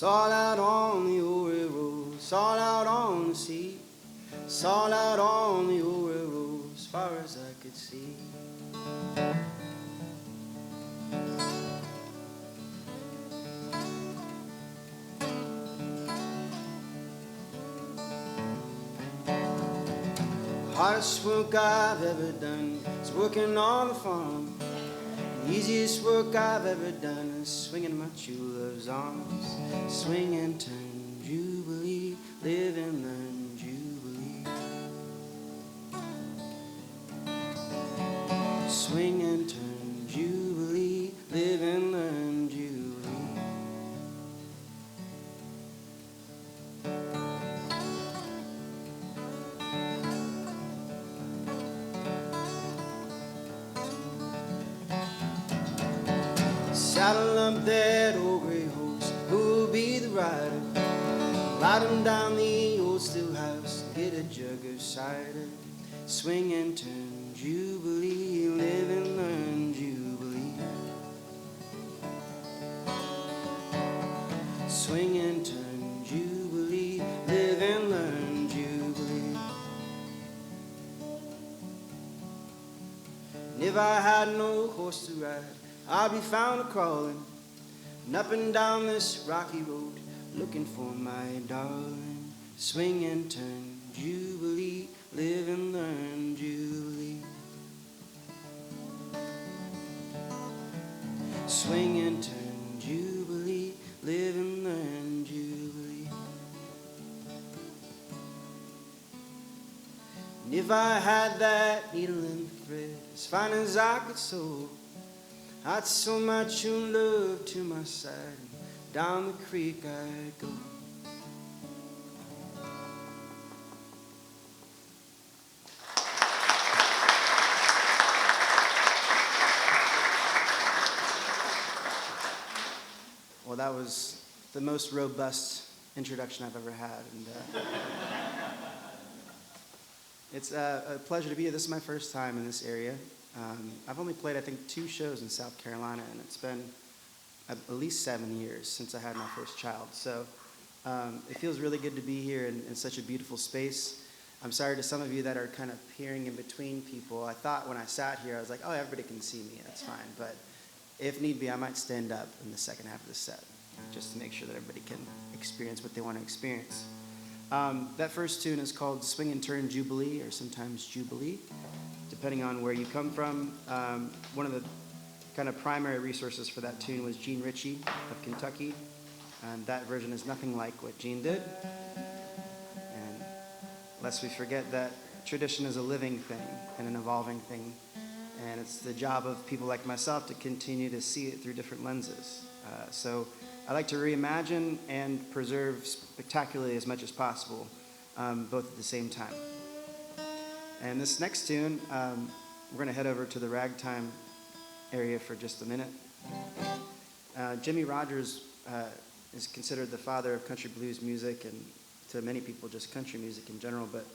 Sail out on the old railroad, sail out on the sea, sail out on the old railroad as far as I could see. Hardest work I've ever done is working on the farm. The easiest work I've ever done is swinging my true love's arms. Swing and turn, jubilee, live and learn, jubilee. Swing and turn, jubilee, live and learn, jubilee. Saddle up that old gray horse, who'll be the rider? Ride him down the old still house, get a jug of cider. Swing and turn, jubilee, live and learn, jubilee. Swing and turn, jubilee, live and learn, jubilee. And if I had no horse to ride, I'll be found a-crawling, and up and down this rocky road, looking for my darling. Swing and turn, jubilee, live and learn, jubilee. Swing and turn, jubilee, live and learn, jubilee. And if I had that needle and thread as fine as I could sew, I'd sew my true love to my side, and down the creek I'd go. Well, that was the most robust introduction I've ever had, and it's a pleasure to be here. This is my first time in this area. I've only played, I think, 2 shows in South Carolina, and it's been at least 7 years since I had my first child. So it feels really good to be here in such a beautiful space. I'm sorry to some of you that are kind of peering in between people. I thought when I sat here, I was like, oh, everybody can see me, that's fine. But if need be, I might stand up in the second half of the set, just to make sure that everybody can experience what they want to experience. That first tune is called Swing and Turn Jubilee, or sometimes Jubilee, depending on where you come from. One of the kind of primary resources for that tune was Gene Ritchie of Kentucky, and that version is nothing like what Gene did. And lest we forget that tradition is a living thing and an evolving thing, and it's the job of people like myself to continue to see it through different lenses. So I like to reimagine and preserve spectacularly as much as possible, both at the same time. And this next tune, we're going to head over to the ragtime area for just a minute. Jimmie Rodgers is considered the father of country blues music, and to many people just country music in general, but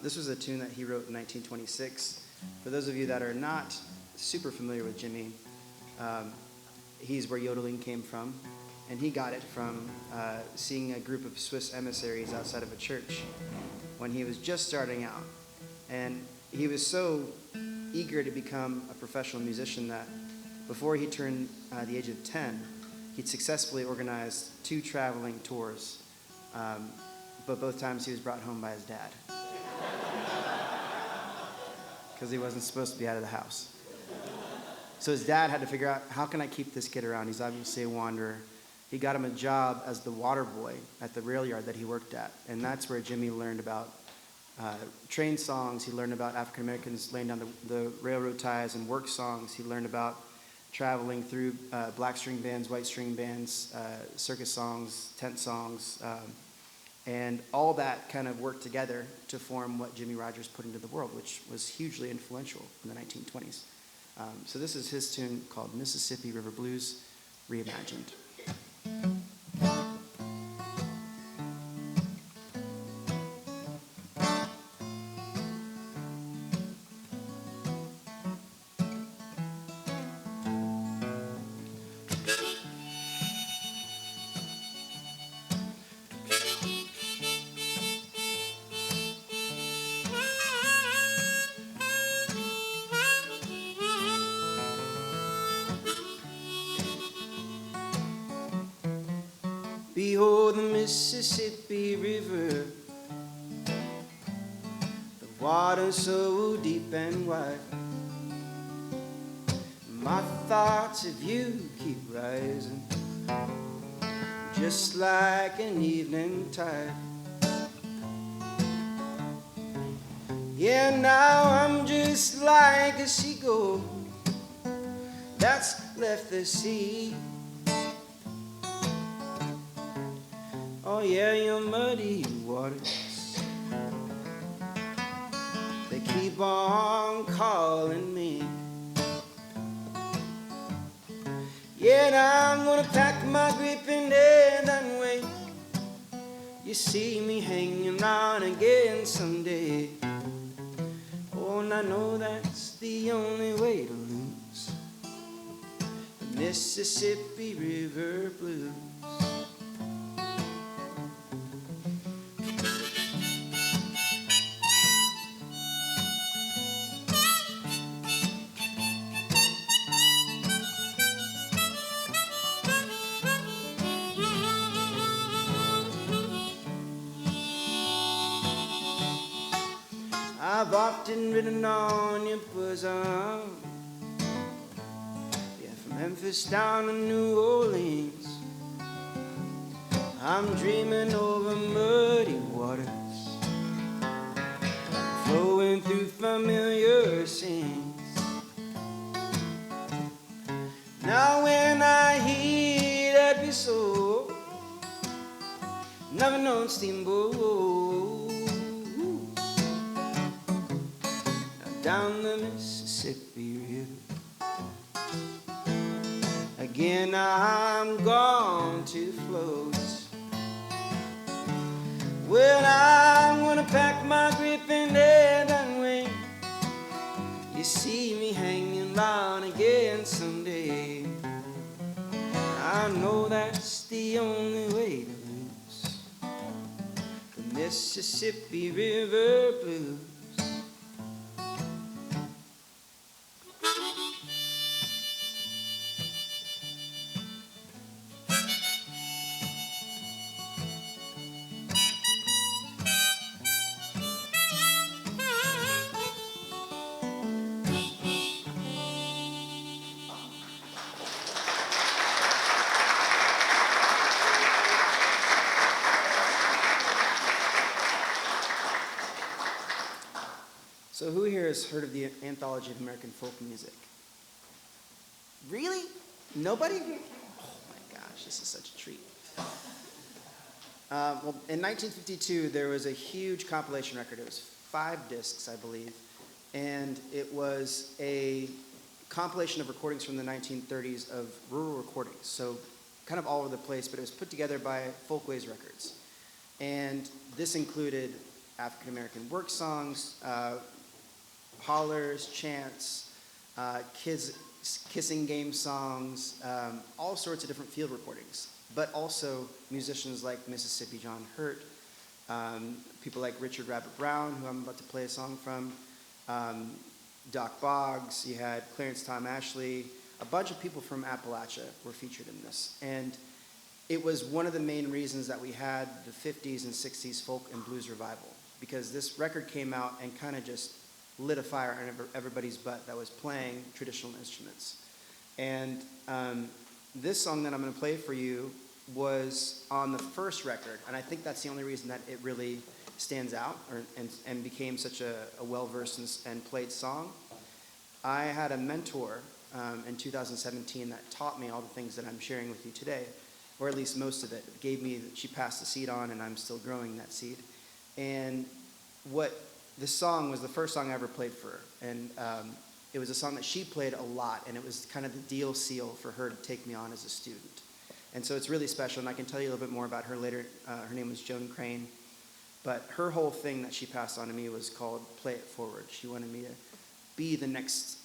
this was a tune that he wrote in 1926. For those of you that are not super familiar with Jimmie, he's where yodeling came from, and he got it from seeing a group of Swiss emissaries outside of a church when he was just starting out. And he was so eager to become a professional musician that before he turned the age of 10, he'd successfully organized 2 traveling tours, but both times he was brought home by his dad because he wasn't supposed to be out of the house. So his dad had to figure out, how can I keep this kid around? He's obviously a wanderer. He got him a job as the water boy at the rail yard that he worked at, and that's where Jimmie learned about train songs. He learned about African Americans laying down the railroad ties, and work songs. He learned about traveling through black string bands, white string bands, circus songs, tent songs, and all that kind of worked together to form what Jimmie Rodgers put into the world, which was hugely influential in the 1920s. So this is his tune called Mississippi River Blues, reimagined. Behold the Mississippi River, the water so deep and wide. My thoughts of you keep rising, just like an evening tide. Yeah, now I'm just like a seagull that's left the sea. Oh yeah, your muddy waters, they keep on calling me. Yet I'm gonna pack my grip in there and wait. You see me hanging around again someday. Oh, and I know that's the only way to lose the Mississippi River Blues. I've often ridden on your bosom, yeah, from Memphis down to New Orleans. I'm dreaming over muddy waters, flowing through familiar scenes. Now when I hear that whistle, never known steamboat, down the Mississippi River, again I'm gone to float. Well, I'm gonna pack my grip and head and wait. You see me hanging round again someday. I know that's the only way to lose the Mississippi River Blues. So who here has heard of the Anthology of American Folk Music? Really? Nobody? Oh my gosh, this is such a treat. Well, in 1952, there was a huge compilation record. It was 5 discs, I believe. And it was a compilation of recordings from the 1930s of rural recordings. So kind of all over the place, but it was put together by Folkways Records. And this included African-American work songs, hollers, chants, kids kissing game songs, all sorts of different field recordings, but also musicians like Mississippi John Hurt, people like Richard Rabbit Brown, who I'm about to play a song from, Doc Boggs, you had Clarence Tom Ashley, a bunch of people from Appalachia were featured in this. And it was one of the main reasons that we had the 50s and 60s folk and blues revival, because this record came out and kind of just lit a fire on everybody's butt that was playing traditional instruments. And this song that I'm going to play for you was on the first record, and I think that's the only reason that it really stands out and became such a well-versed and played song. I had a mentor in 2017 that taught me all the things that I'm sharing with you today, or at least most of it. She passed the seed on, and I'm still growing that seed. And this song was the first song I ever played for her, and it was a song that she played a lot, and it was kind of the deal seal for her to take me on as a student. And so it's really special, and I can tell you a little bit more about her later. Her name was Joan Crane, but her whole thing that she passed on to me was called Play It Forward. She wanted me to be the next,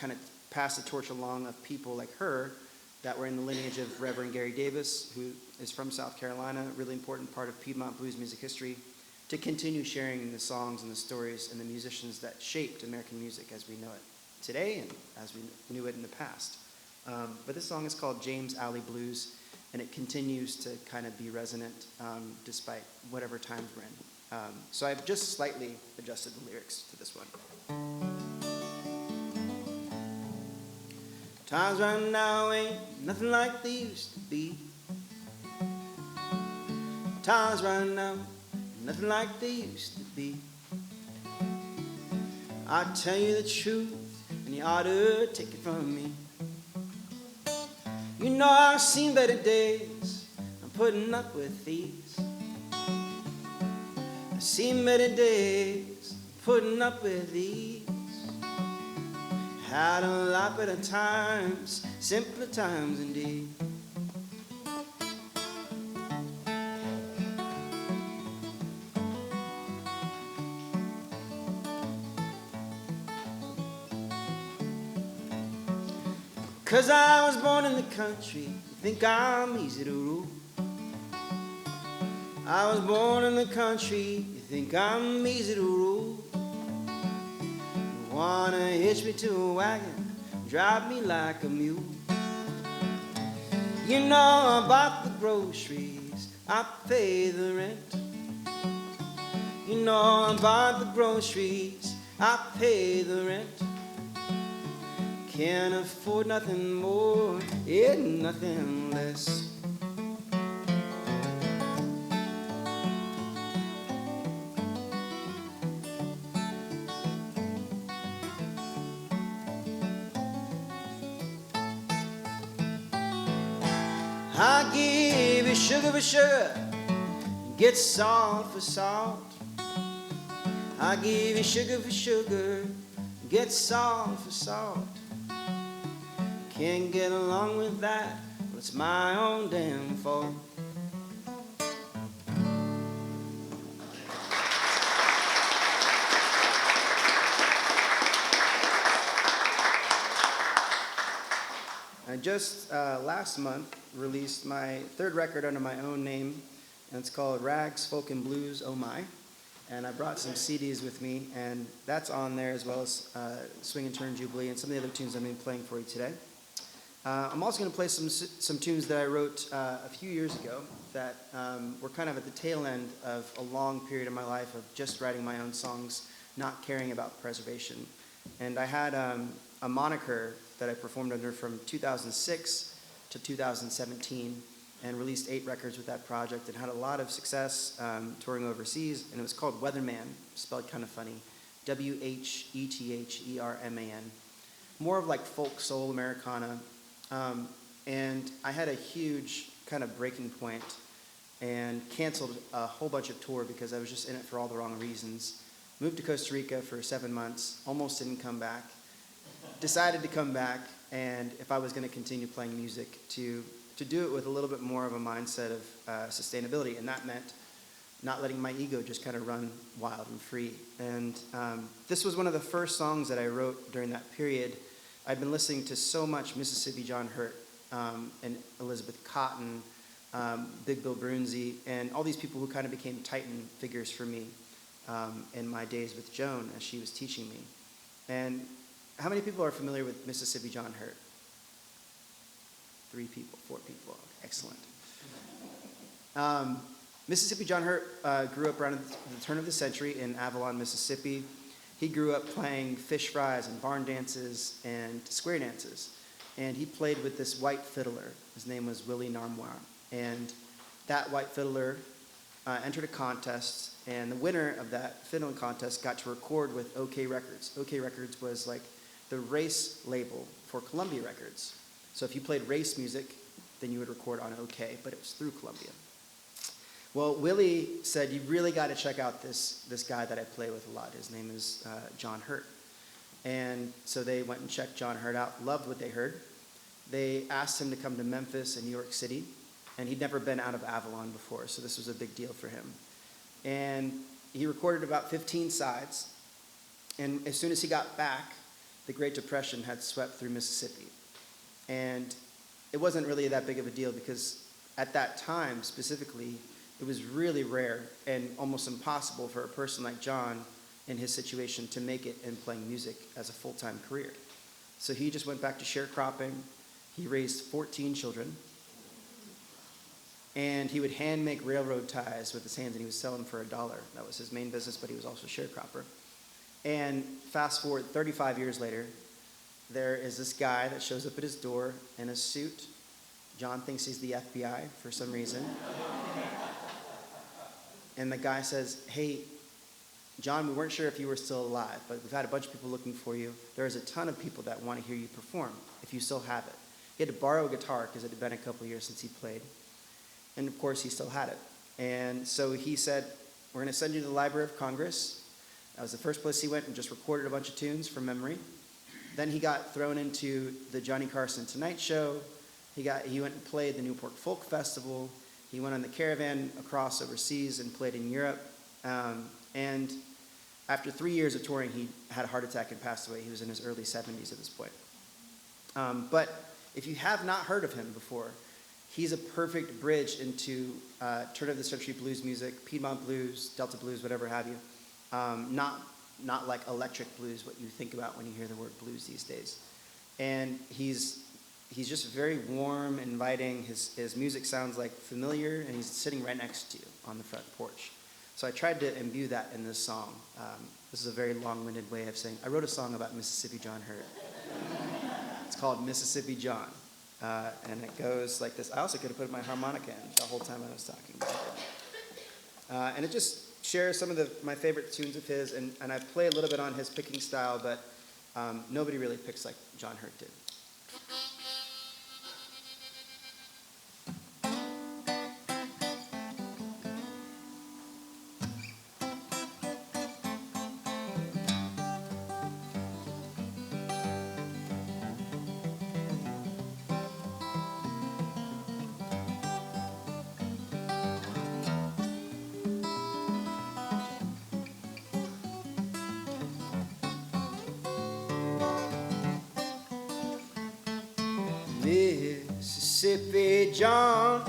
kind of pass the torch along of people like her that were in the lineage of Reverend Gary Davis, who is from South Carolina, a really important part of Piedmont blues music history, to continue sharing the songs and the stories and the musicians that shaped American music as we know it today and as we knew it in the past. But this song is called James Alley Blues, and it continues to kind of be resonant despite whatever times we're in. So I've just slightly adjusted the lyrics to this one. Times right now ain't nothing like they used to be. Times right now, nothing like they used to be. I tell you the truth, and you ought to take it from me. You know I've seen better days, I'm putting up with these. I've seen better days, putting up with these. Had a lot better times, simpler times indeed. 'Cause I was born in the country, you think I'm easy to rule. I was born in the country, you think I'm easy to rule. You wanna hitch me to a wagon, drive me like a mule. You know I bought the groceries, I pay the rent. You know I bought the groceries, I pay the rent. Can't afford nothing more, and nothing less. I give you sugar for sugar, get salt for salt. I give you sugar for sugar, get salt for salt. Can't get along with that, well, it's my own damn fault. I just last month released my third record under my own name, and it's called Rags, Folk and Blues, Oh My. And I brought some CDs with me, and that's on there, as well as Swing and Turn Jubilee and some of the other tunes I'm going to be playing for you today. I'm also going to play some tunes that I wrote a few years ago that were kind of at the tail end of a long period of my life of just writing my own songs, not caring about preservation. And I had a moniker that I performed under from 2006 to 2017 and released 8 records with that project and had a lot of success touring overseas. And it was called Weatherman, spelled kind of funny, W-H-E-T-H-E-R-M-A-N. More of like folk, soul, Americana. And I had a huge kind of breaking point and canceled a whole bunch of tour because I was just in it for all the wrong reasons. Moved to Costa Rica for 7 months, almost didn't come back. Decided to come back, and if I was going to continue playing music, to do it with a little bit more of a mindset of sustainability, and that meant not letting my ego just kind of run wild and free. And this was one of the first songs that I wrote during that period. I'd been listening to so much Mississippi John Hurt and Elizabeth Cotton, Big Bill Broonzy, and all these people who kind of became titan figures for me in my days with Joan as she was teaching me. And how many people are familiar with Mississippi John Hurt? 3 people, 4 people, excellent. Mississippi John Hurt grew up around the turn of the century in Avalon, Mississippi. He grew up playing fish fries and barn dances and square dances. And he played with this white fiddler. His name was Willie Narmois. And that white fiddler entered a contest, and the winner of that fiddling contest got to record with OK Records. OK Records was like the race label for Columbia Records. So if you played race music, then you would record on OK, but it was through Columbia. Well, Willie said, you really got to check out this guy that I play with a lot. His name is John Hurt. And so they went and checked John Hurt out, loved what they heard. They asked him to come to Memphis and New York City, and he'd never been out of Avalon before, so this was a big deal for him. And he recorded about 15 sides, and as soon as he got back, the Great Depression had swept through Mississippi. And it wasn't really that big of a deal because at that time, specifically, it was really rare and almost impossible for a person like John in his situation to make it in playing music as a full-time career. So he just went back to sharecropping. He raised 14 children. And he would hand make railroad ties with his hands, and he would sell them for $1. That was his main business, but he was also a sharecropper. And fast forward 35 years later, there is this guy that shows up at his door in a suit. John thinks he's the FBI for some reason. And the guy says, hey, John, we weren't sure if you were still alive, but we've had a bunch of people looking for you. There's a ton of people that want to hear you perform, if you still have it. He had to borrow a guitar because it had been a couple of years since he played. And of course, he still had it. And so he said, we're going to send you to the Library of Congress. That was the first place he went and just recorded a bunch of tunes from memory. Then he got thrown into the Johnny Carson Tonight Show. He went and played the Newport Folk Festival. He went on the caravan across overseas and played in Europe. And after 3 years of touring, he had a heart attack and passed away. He was in his early 70s at this point. But if you have not heard of him before, he's a perfect bridge into turn of the century blues music, Piedmont blues, Delta blues, whatever have you. Not like electric blues, what you think about when you hear the word blues these days. And he's just very warm, inviting. His music sounds like familiar, and he's sitting right next to you on the front porch. So I tried to imbue that in this song. This is a very long-winded way of saying, I wrote a song about Mississippi John Hurt. It's called Mississippi John. And it goes like this. I also could have put my harmonica in the whole time I was talking. And it just shares some of my favorite tunes of his, and I play a little bit on his picking style, but nobody really picks like John Hurt did. Mississippi John,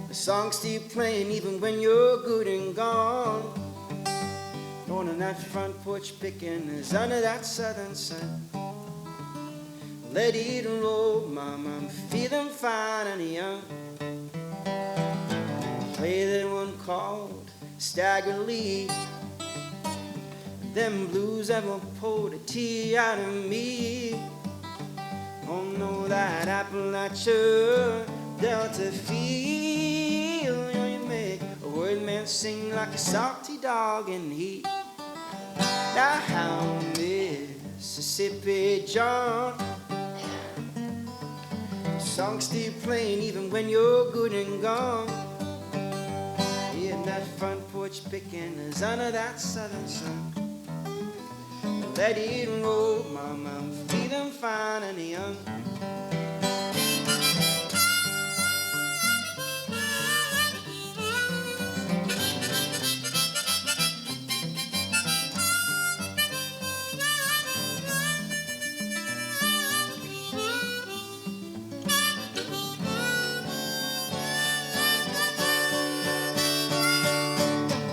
the song's still playing even when you're good and gone. Going on that front porch picking is under that southern sun. Let it roll, mama, I'm feeling fine and young. Play that one called Staggerly. Them blues ever pulled a tear out of me. Oh no, that Appalachia Delta feel, you make a word man sing like a salty dog in heat. Now how Mississippi John, the song's still playing even when you're good and gone. Yeah, that front porch picking is under that southern sun. Let it roll, mama, I'm feeling fine and young.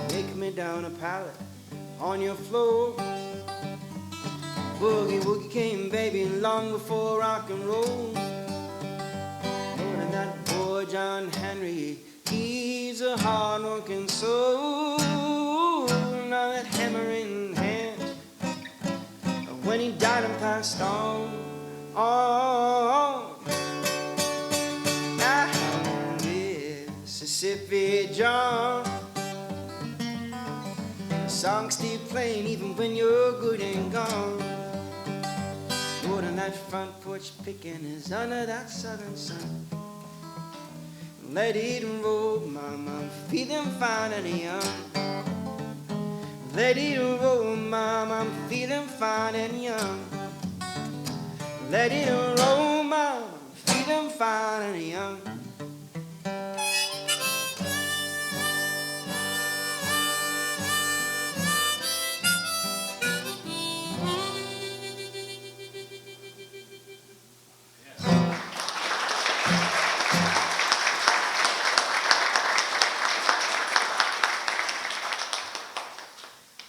Take me down a pallet on your floor. Boogie woogie came, baby, long before rock and roll. Lord, and that boy John Henry, he's a hard-working soul. Now that hammer in hand, when he died and passed on. Now Mississippi John, the song's still playing even when you're good and gone. Lord, and that front porch picking is under that southern sun. Let it roll, mama, I'm feeling fine and young. Let it roll, mama, I'm feeling fine and young. Let it roll, mama, I'm feeling fine and young.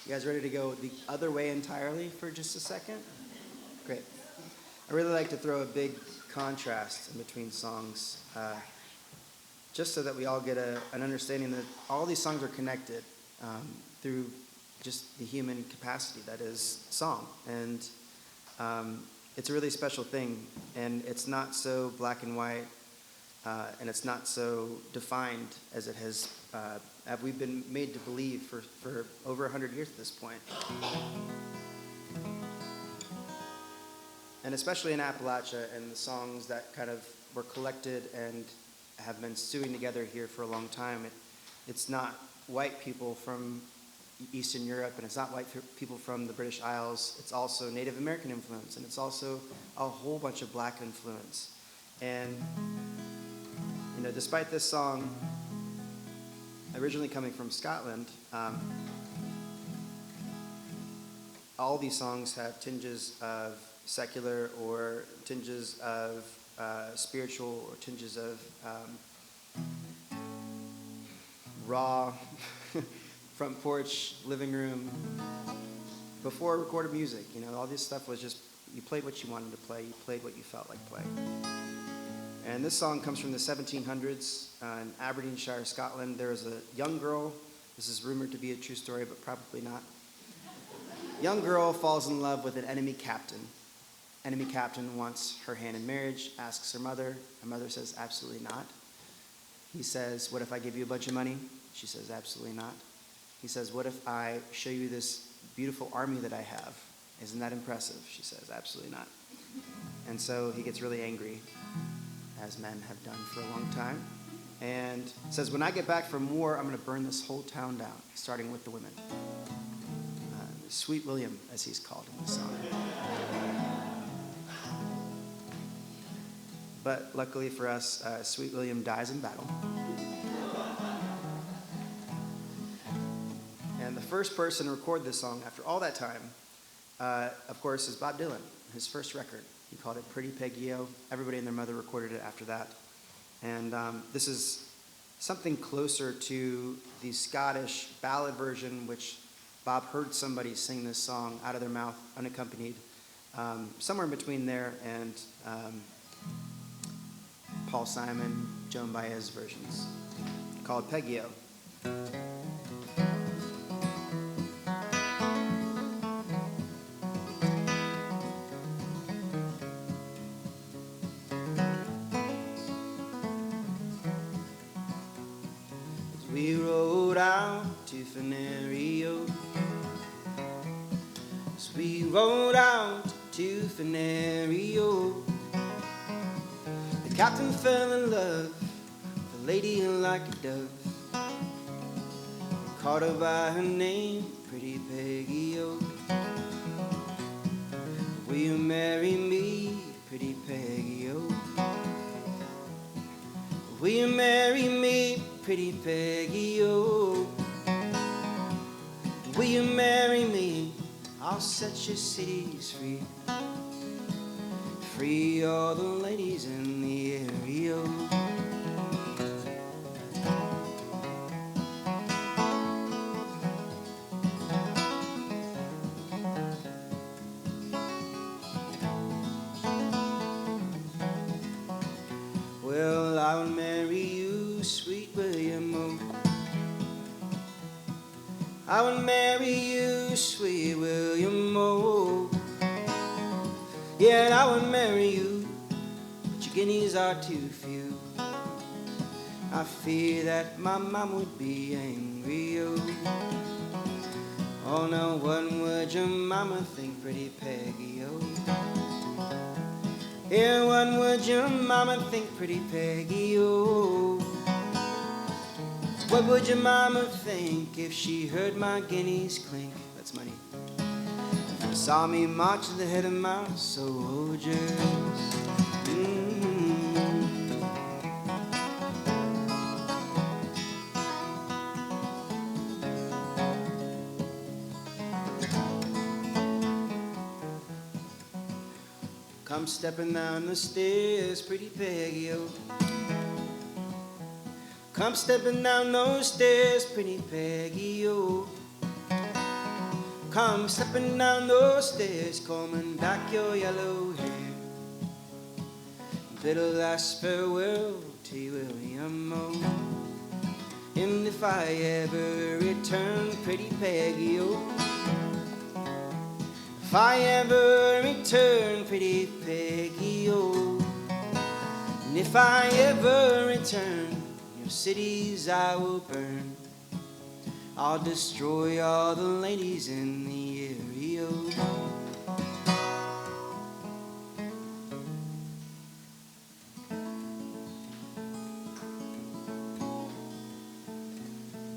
You guys ready to go the other way entirely for just a second? Great. I really like to throw a big contrast in between songs. just so that we all get an understanding that all these songs are connected through just the human capacity that is song. And it's a really special thing, and it's not so black and white, and it's not so defined as it has, we've been made to believe for over 100 years at this point. And especially in Appalachia and the songs that kind of were collected and have been stewing together here for a long time, it's not white people from Eastern Europe, and it's not white people from the British Isles. It's also Native American influence, and it's also a whole bunch of black influence. And you know, despite this song originally coming from Scotland, all these songs have tinges of secular or tinges of spiritual or tinges of raw front porch, living room, before recorded music. You know, all this stuff was just, you played what you wanted to play, you played what you felt like playing. And this song comes from the 1700s in Aberdeenshire, Scotland. There was a young girl, this is rumored to be a true story, but probably not. Young girl falls in love with an enemy captain. Enemy captain wants her hand in marriage, asks her mother. Her mother says, absolutely not. He says, what if I give you a bunch of money? She says, absolutely not. He says, what if I show you this beautiful army that I have? Isn't that impressive? She says, absolutely not. And so he gets really angry, as men have done for a long time, and says, when I get back from war, I'm going to burn this whole town down, starting with the women. Sweet William, as he's called in the song. But luckily for us, Sweet William dies in battle. And the first person to record this song after all that time, of course, is Bob Dylan, his first record. He called it Pretty Peggy-O. Everybody and their mother recorded it after that. And this is something closer to the Scottish ballad version, which Bob heard somebody sing this song out of their mouth, unaccompanied, somewhere in between there and Paul Simon, Joan Baez versions, called Peggy-O. We rode out to Fenario. As we rode out to Fenario, the captain fell in love with a lady like a dove. He called her by her name, Pretty Peggy-O. Will you marry me, Pretty Peggy-O? Will you marry me, Pretty Peggy-O? Will you marry me? I'll set your cities free. Free all the ladies in the area. Well, I will marry you, sweet William O. I will marry you, sweet William O. Yeah, and I would marry you, but your guineas are too few. I fear that my mom would be angry, oh. Oh, now what would your mama think, Pretty Peggy, oh? Yeah, what would your mama think, Pretty Peggy, oh? What would your mama think if she heard my guineas clink? That's money. If you saw me march at the head of my soldiers. Come stepping down the stairs, Pretty Peggy, oh. Come stepping down those stairs, Pretty Peggy, oh. Come stepping down those stairs, combing back your yellow hair. Bid a last farewell T. William O. And if I ever return, pretty Peggy, oh, if I ever return, pretty Peggy, oh, and if I ever return, your cities I will burn. I'll destroy all the ladies in the area.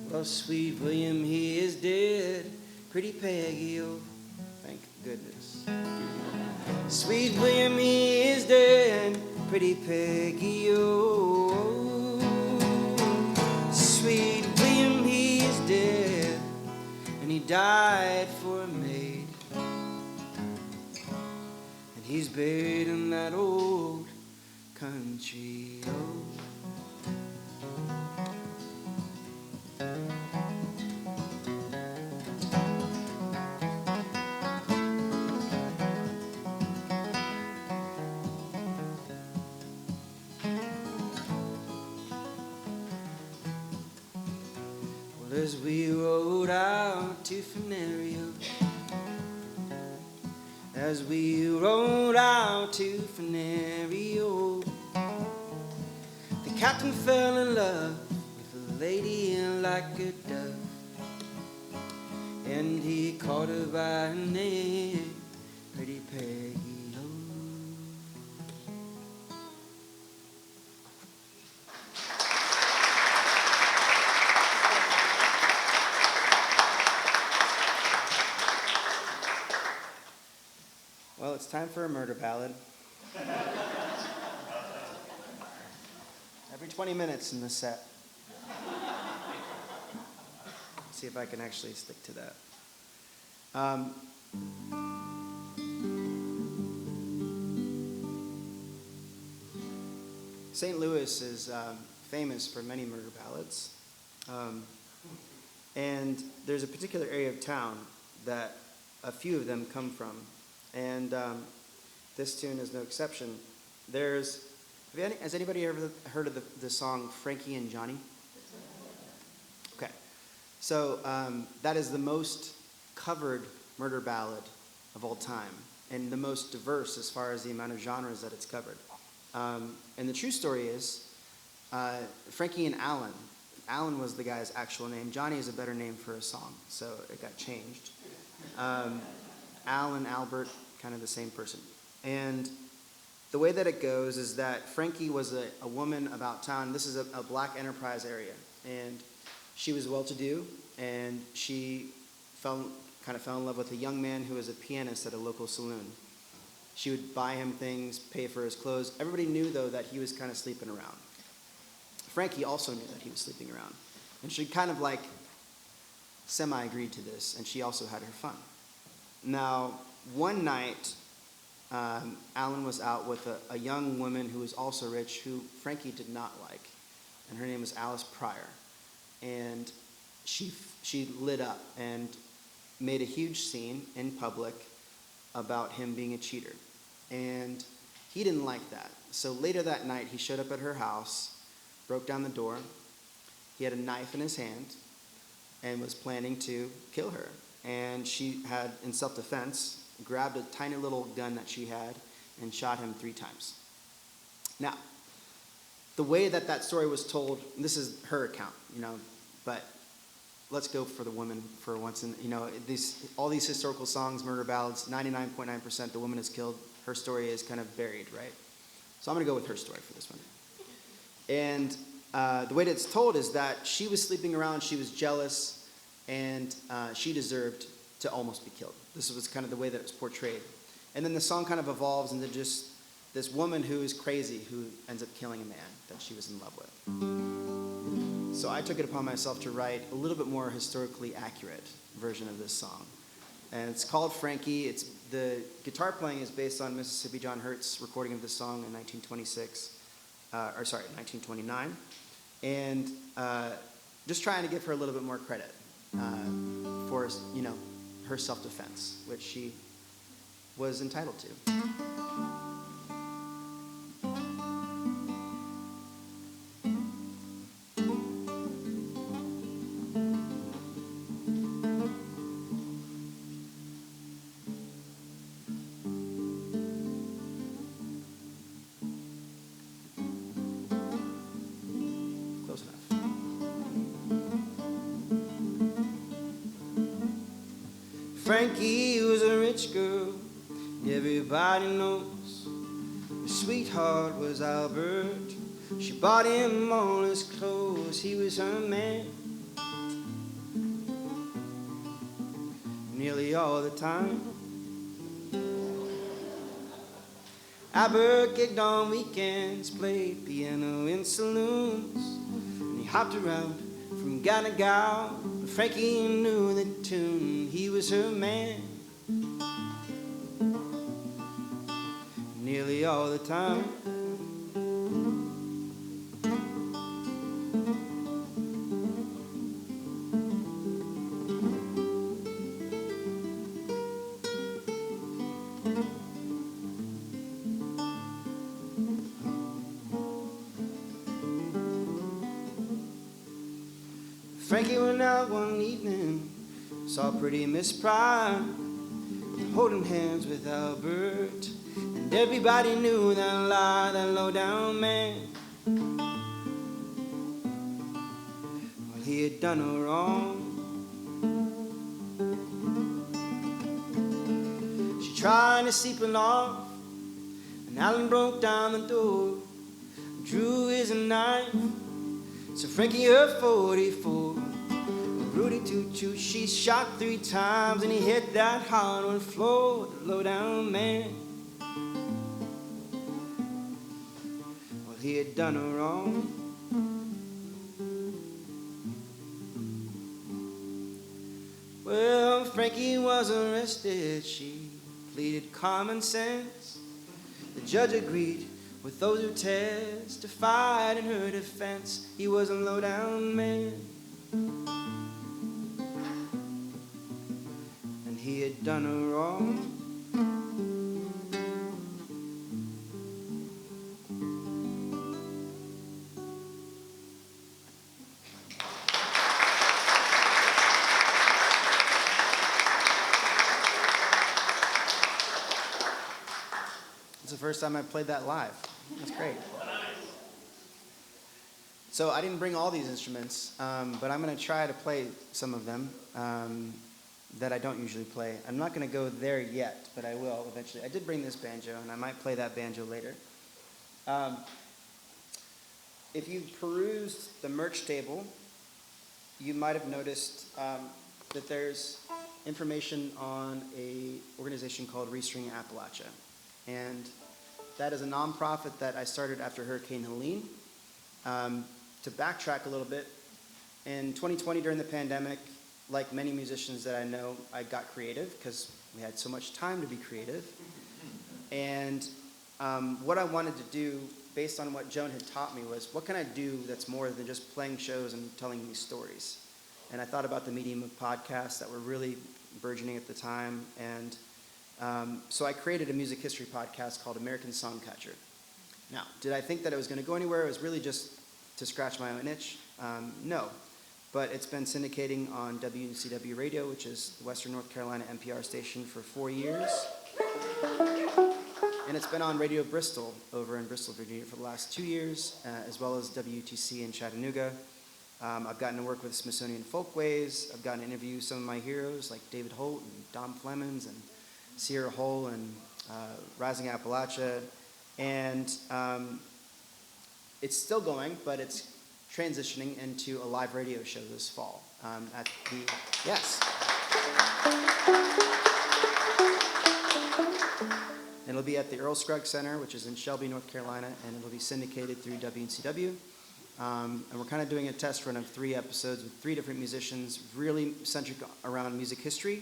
Well, sweet William, he is dead. Pretty Peggy, oh, thank goodness. Sweet William, he is dead. Pretty Peggy, oh. Sweet William, he is dead. And he died for a maid. And he's buried in that old country road. As we rode out to Fenario, as we rode out to Fenario, the captain fell in love with a lady like a dove, and he called her by her name, Pretty Peggy. Well, it's time for a murder ballad. Every 20 minutes in the set. See if I can actually stick to that. St. Louis is famous for many murder ballads. And there's a particular area of town that a few of them come from. And this tune is no exception. Has anybody ever heard of the song Frankie and Johnny? Okay. So that is the most covered murder ballad of all time, and the most diverse as far as the amount of genres that it's covered. And the true story is Frankie and Alan. Alan was the guy's actual name. Johnny is a better name for a song, so it got changed. Al and Albert, kind of the same person. And the way that it goes is that Frankie was a woman about town. This is a black enterprise area. And she was well-to-do, and she fell in love with a young man who was a pianist at a local saloon. She would buy him things, pay for his clothes. Everybody knew, though, that he was kind of sleeping around. Frankie also knew that he was sleeping around. And she kind of semi-agreed to this, and she also had her fun. Now, one night, Alan was out with a young woman who was also rich, who Frankie did not like, and her name was Alice Pryor. And she lit up and made a huge scene in public about him being a cheater. And he didn't like that. So later that night, he showed up at her house, broke down the door. He had a knife in his hand and was planning to kill her. And she had, in self-defense, grabbed a tiny little gun that she had and shot him 3 times. Now, the way that story was told, this is her account, but let's go for the woman for once. And all these historical songs, murder ballads, 99.9% the woman is killed. Her story is kind of buried, right? So I'm going to go with her story for this one. And the way that it's told is that she was sleeping around, she was jealous, and she deserved to almost be killed. This was kind of the way that it was portrayed. And then the song kind of evolves into just this woman who is crazy, who ends up killing a man that she was in love with. So I took it upon myself to write a little bit more historically accurate version of this song. And it's called Frankie. The guitar playing is based on Mississippi John Hurt's recording of this song in 1929. And just trying to give her a little bit more credit for, her self-defense, which she was entitled to. Frankie was a rich girl, everybody knows. Her sweetheart was Albert. She bought him all his clothes. He was her man nearly all the time. Albert gigged on weekends, played piano in saloons, and he hopped around from guy to gal. But Frankie knew the tune. He was her man nearly all the time. Frankie went out one evening, saw pretty Miss Pride, holding hands with Albert, and everybody knew that lie, that low-down man. Well, he had done her wrong. She tried to sleep it off, and Alan broke down the door, drew his knife. So Frankie, her 44, Rudy Toot-Toot, she shot 3 times, and he hit that hardwood floor, the low-down man. Well, he had done her wrong. Well, Frankie was arrested. She pleaded common sense. The judge agreed with those who testified in her defense. He was a low-down man, and he had done her wrong. It's the first time I played that live. That's great. So I didn't bring all these instruments, but I'm going to try to play some of them that I don't usually play. I'm not going to go there yet, but I will eventually. I did bring this banjo, and I might play that banjo later. If you perused the merch table, you might have noticed that there's information on an organization called ReString Appalachia. And that is a nonprofit that I started after Hurricane Helene. To backtrack a little bit, in 2020 during the pandemic, like many musicians that I know, I got creative because we had so much time to be creative. And what I wanted to do, based on what Joan had taught me, was what can I do that's more than just playing shows and telling these stories? And I thought about the medium of podcasts that were really burgeoning at the time. And so I created a music history podcast called American Songcatcher. Now, did I think that it was going to go anywhere? It was really just to scratch my own itch? No. But it's been syndicating on WNCW Radio, which is the Western North Carolina NPR station, for 4 years. And it's been on Radio Bristol over in Bristol, Virginia for the last 2 years, as well as WTC in Chattanooga. I've gotten to work with Smithsonian Folkways. I've gotten to interview some of my heroes like David Holt and Dom Flemons and Sierra Hull and Rising Appalachia. And it's still going, but it's transitioning into a live radio show this fall at the, yes. And it'll be at the Earl Scruggs Center, which is in Shelby, North Carolina, and it'll be syndicated through WNCW. And we're kind of doing a test run of 3 episodes with 3 different musicians, really centric around music history.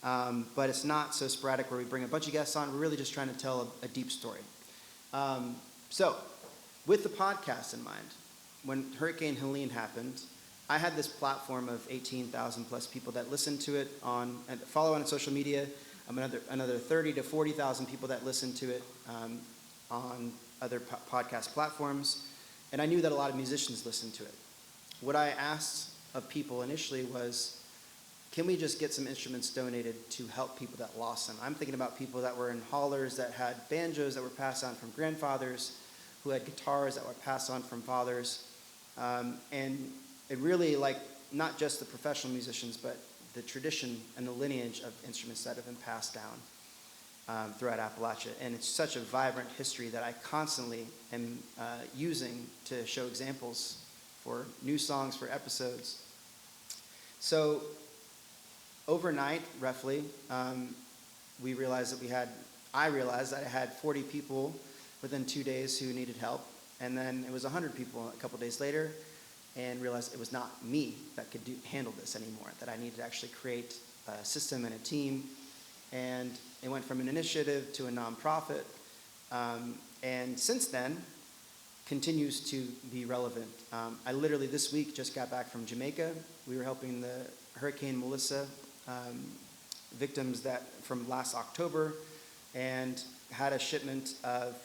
But it's not so sporadic where we bring a bunch of guests on. We're really just trying to tell a deep story. So, with the podcast in mind, when Hurricane Helene happened, I had this platform of 18,000 plus people that listened to it and follow on social media. Another 30 to 40,000 people that listened to it on other podcast platforms. And I knew that a lot of musicians listened to it. What I asked of people initially was, can we just get some instruments donated to help people that lost them? I'm thinking about people that were in haulers that had banjos that were passed on from grandfathers, who had guitars that were passed on from fathers. And it really, like, not just the professional musicians, but the tradition and the lineage of instruments that have been passed down throughout Appalachia. And it's such a vibrant history that I constantly am using to show examples for new songs, for episodes. So overnight, roughly, we realized that I realized that I had 40 people within 2 days who needed help. And then it was 100 people a couple days later, and realized it was not me that could handle this anymore, that I needed to actually create a system and a team. And it went from an initiative to a nonprofit, and since then, continues to be relevant. I literally this week just got back from Jamaica. We were helping the Hurricane Melissa victims from last October, and had a shipment of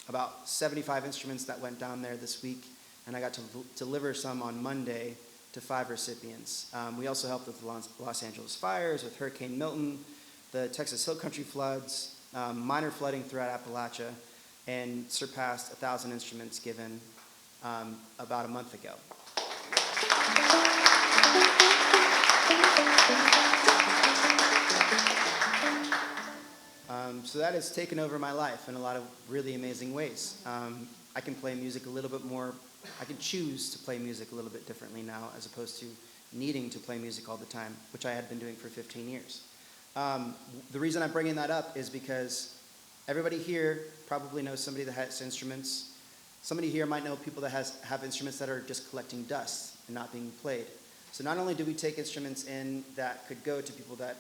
about 75 instruments that went down there this week, and I got to deliver some on Monday to 5 recipients. We also helped with the Los Angeles fires, with Hurricane Milton, the Texas Hill Country floods, minor flooding throughout Appalachia, and surpassed 1,000 instruments given about a month ago. So that has taken over my life in a lot of really amazing ways. I can play music a little bit more, I can choose to play music a little bit differently now, as opposed to needing to play music all the time, which I had been doing for 15 years. The reason I'm bringing that up is because everybody here probably knows somebody that has instruments. Somebody here might know people that have instruments that are just collecting dust and not being played. So not only do we take instruments in that could go to people that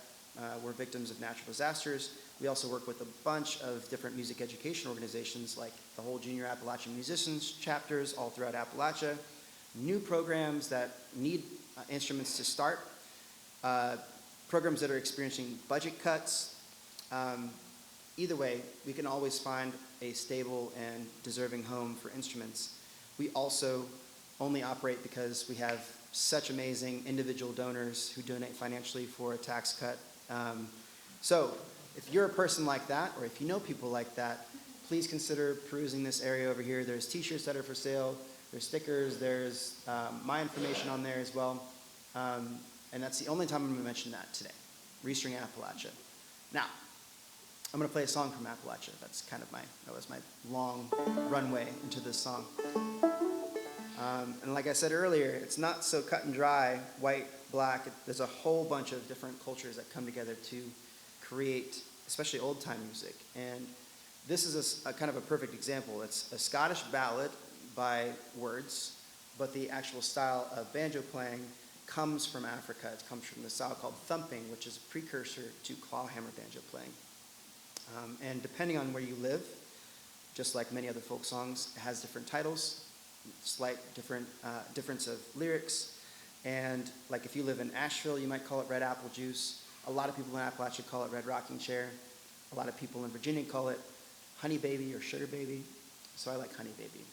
were victims of natural disasters, we also work with a bunch of different music education organizations, like the whole Junior Appalachian Musicians chapters all throughout Appalachia, new programs that need instruments to start, programs that are experiencing budget cuts. Either way, we can always find a stable and deserving home for instruments. We also only operate because we have such amazing individual donors who donate financially for a tax cut. So if you're a person like that, or if you know people like that, please consider perusing this area over here. There's t-shirts that are for sale, there's stickers, there's my information on there as well. And that's the only time I'm going to mention that today. ReString Appalachia. Now, I'm going to play a song from Appalachia. That's kind of that was my long runway into this song. And like I said earlier, it's not so cut and dry, white, black. There's a whole bunch of different cultures that come together to create, especially old-time music. And this is a kind of a perfect example. It's a Scottish ballad by words, but the actual style of banjo playing comes from Africa. It comes from the style called thumping, which is a precursor to clawhammer banjo playing. And depending on where you live, just like many other folk songs, it has different titles, slight difference of lyrics. And like if you live in Asheville, you might call it Red Apple Juice. A lot of people in Appalachia call it Red Rocking Chair. A lot of people in Virginia call it Honey Baby or Sugar Baby. So I like Honey Baby.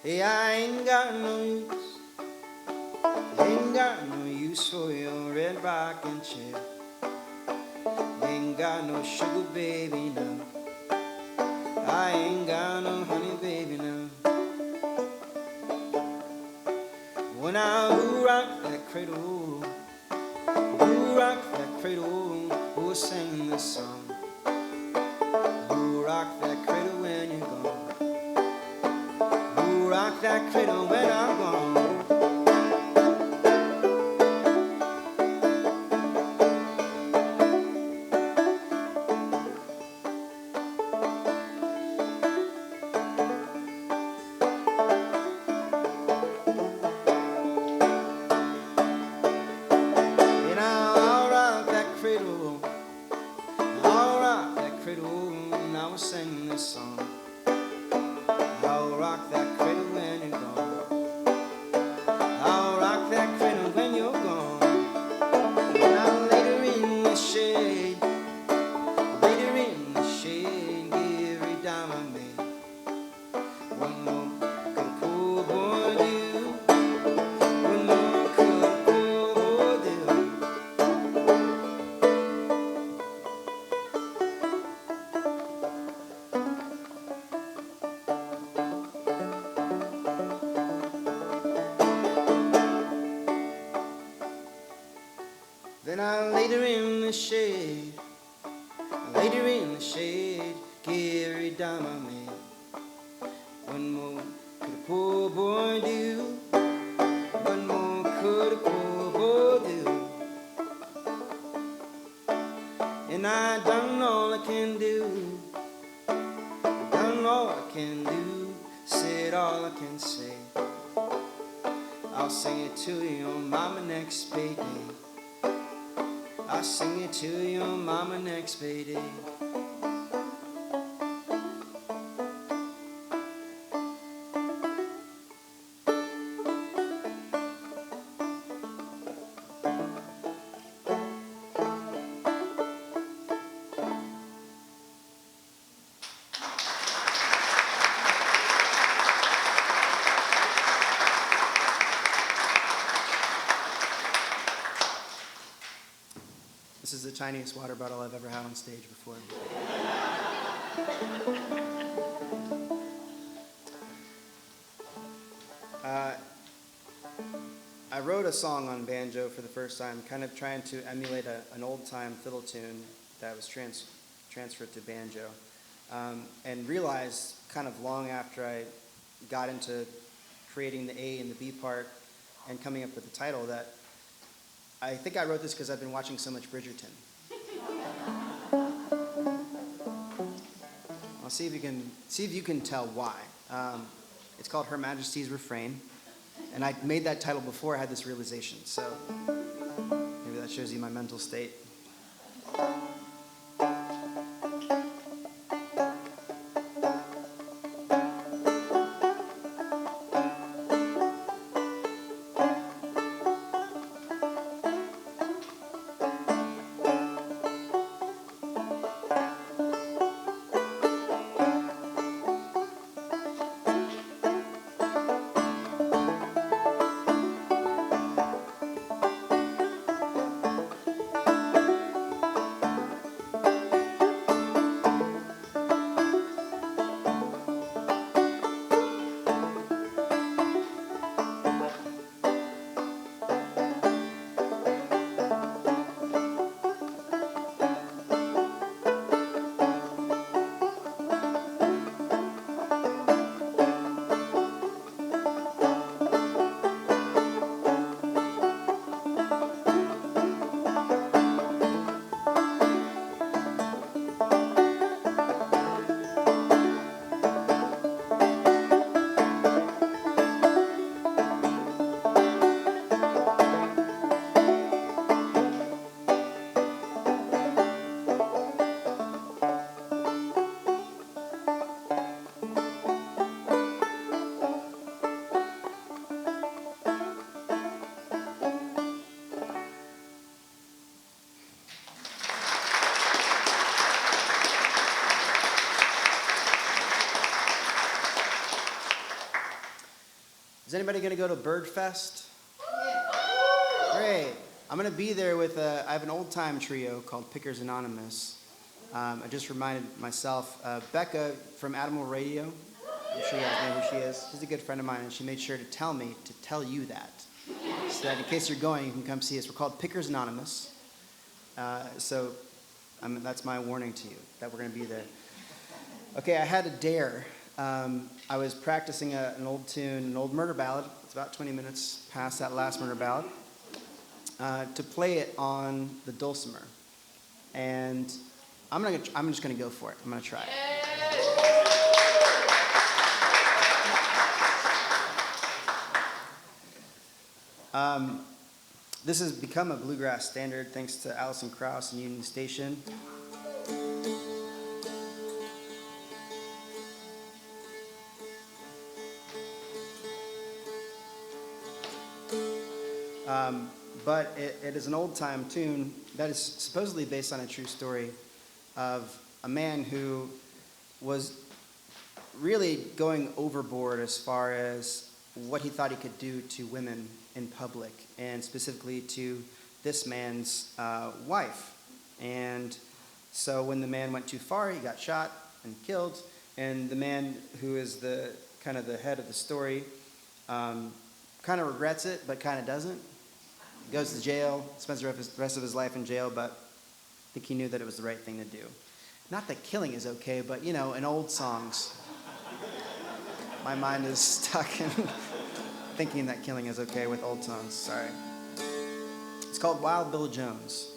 Hey, I ain't got no use, ain't got no use for your red rocking chair. Ain't got no sugar baby now, I ain't got no honey baby now. When I rock that cradle, who rock that cradle, who sing this song? Who rock that cradle when you're gone? Rock that cradle when I'm gone. And I'll rock that cradle, I'll rock that cradle, and I will sing this song. I'll rock that cradle when you're gone. I'll rock that cradle when you're gone. And I'll later in the shade, later in the shade, later in the shade, Gary Dama made. What more could a poor boy do? What more could a poor boy do? And I done all I can do. Done all I can do. Said all I can say. I'll sing it to your mama next payday. I'll sing it to your mama next payday. This is the tiniest water bottle I've ever had on stage before. I wrote a song on banjo for the first time, kind of trying to emulate an old-time fiddle tune that was transferred to banjo, and realized kind of long after I got into creating the A and the B part and coming up with the title that I think I wrote this because I've been watching so much Bridgerton. I'll see if you can tell why. It's called Her Majesty's Refrain, and I made that title before I had this realization, so maybe that shows you my mental state. Is anybody going to go to Birdfest? Yeah. Great. I'm going to be there with I have an old-time trio called Pickers Anonymous. I just reminded myself, Becca from Animal Radio, I'm sure you guys know who she is. She's a good friend of mine, and she made sure to tell me to tell you that. So that in case you're going, you can come see us. We're called Pickers Anonymous. So that's my warning to you, that we're going to be there. Okay, I had a dare. I was practicing an old tune, an old murder ballad. It's about 20 minutes past that last murder ballad. To play it on the dulcimer. And I'm just going to go for it. I'm going to try it. This has become a bluegrass standard thanks to Alison Krauss and Union Station. But it is an old-time tune that is supposedly based on a true story of a man who was really going overboard as far as what he thought he could do to women in public, and specifically to this man's wife. And so when the man went too far, he got shot and killed, and the man who is the kind of the head of the story kind of regrets it, but kind of doesn't. Goes to jail, spends the rest of his life in jail, but think he knew that it was the right thing to do. Not that killing is okay, but you know, in old songs, my mind is stuck in thinking that killing is okay with old songs. Sorry. It's called Wild Bill Jones.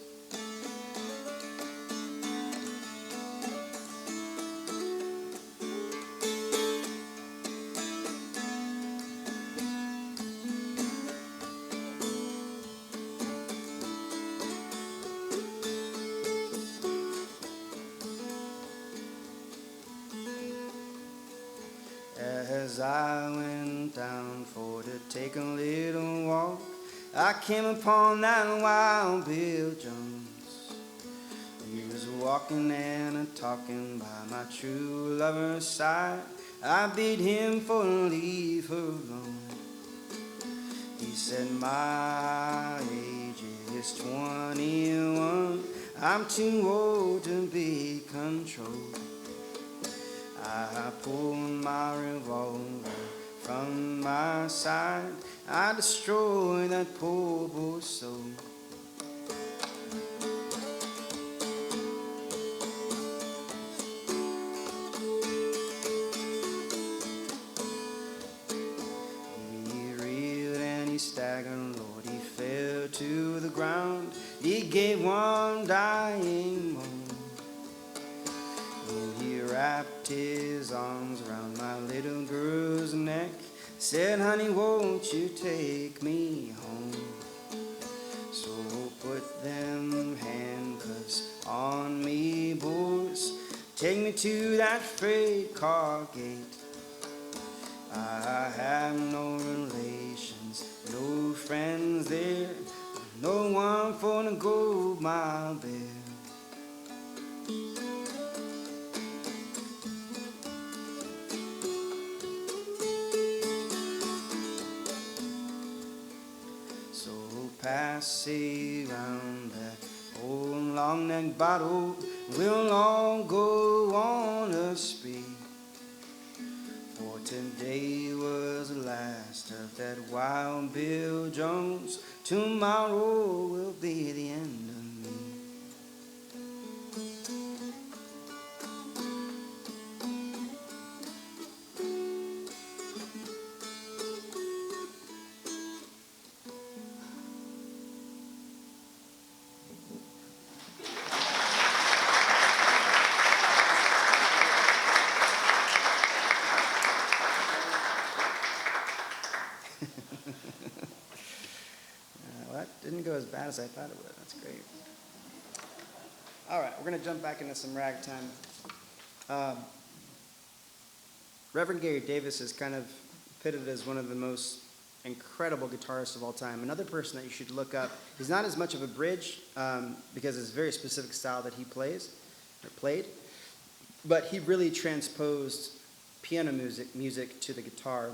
As I went down for to take a little walk, I came upon that Wild Bill Jones. He was walking and a-talking by my true lover's side. I bid him for leave her alone. He said, my age is 21. I'm too old to be controlled. I pulled my revolver from my side. I destroyed that poor boy's soul. He reeled and he staggered, Lord, he fell to the ground. He gave one dying moan. He wrapped his arms around my little girl's neck, said, honey, won't you take me home? So put them handcuffs on me, boys. Take me to that freight car gate. I have no relations, no friends there, no one for to go my bear. Pass around that old long-neck bottle, we'll all go on a spree. For today was the last of that Wild Bill Jones. Tomorrow will be the end of me. Didn't go as bad as I thought it would. That's great. All right, we're going to jump back into some ragtime. Reverend Gary Davis is kind of pitted as one of the most incredible guitarists of all time. Another person that you should look up. He's not as much of a bridge because it's a very specific style that he plays or played, but he really transposed piano music to the guitar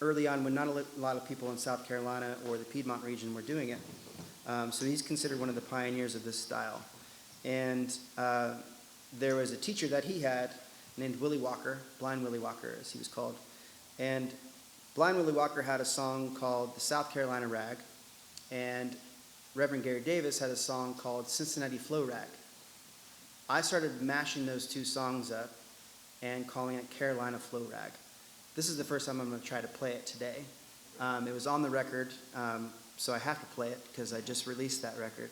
early on when not a lot of people in South Carolina or the Piedmont region were doing it. So he's considered one of the pioneers of this style. And there was a teacher that he had named Willie Walker, Blind Willie Walker as he was called. And Blind Willie Walker had a song called The South Carolina Rag, and Reverend Gary Davis had a song called Cincinnati Flow Rag. I started mashing those two songs up and calling it Carolina Flow Rag. This is the first time I'm going to try to play it today. It was on the record, so I have to play it because I just released that record.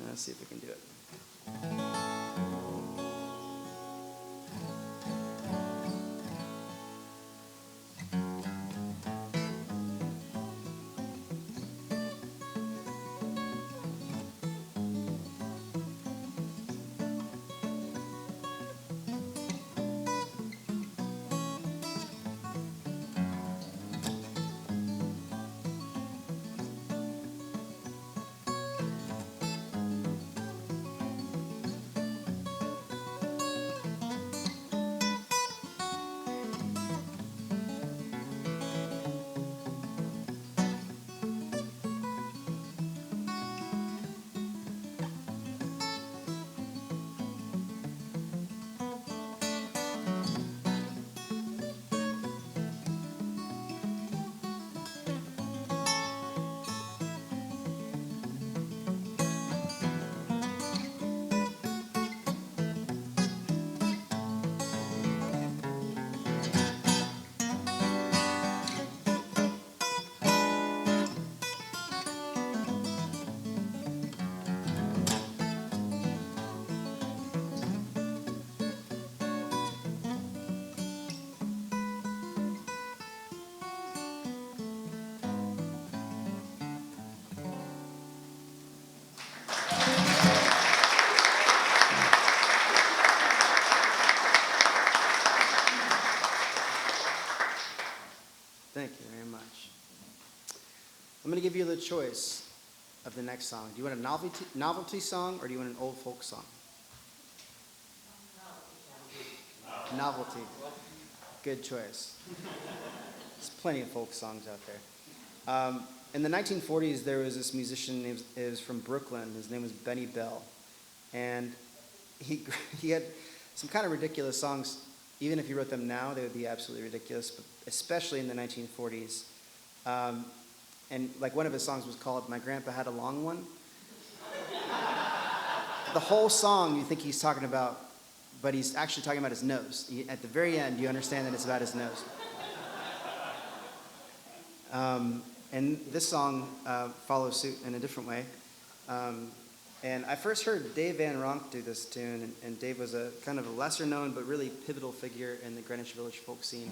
Let's see if we can do it. I'm going to give you the choice of the next song. Do you want a novelty song, or do you want an old folk song? Novelty. Good choice. There's plenty of folk songs out there. In the 1940s, there was this musician, he was from Brooklyn. His name was Benny Bell. And he had some kind of ridiculous songs. Even if you wrote them now, they would be absolutely ridiculous, but especially in the 1940s. And like one of his songs was called "My Grandpa Had a Long One." The whole song you think he's talking about, but he's actually talking about his nose. At the very end, you understand that it's about his nose. And this song follows suit in a different way. And I first heard Dave Van Ronk do this tune, and Dave was a kind of a lesser known but really pivotal figure in the Greenwich Village folk scene.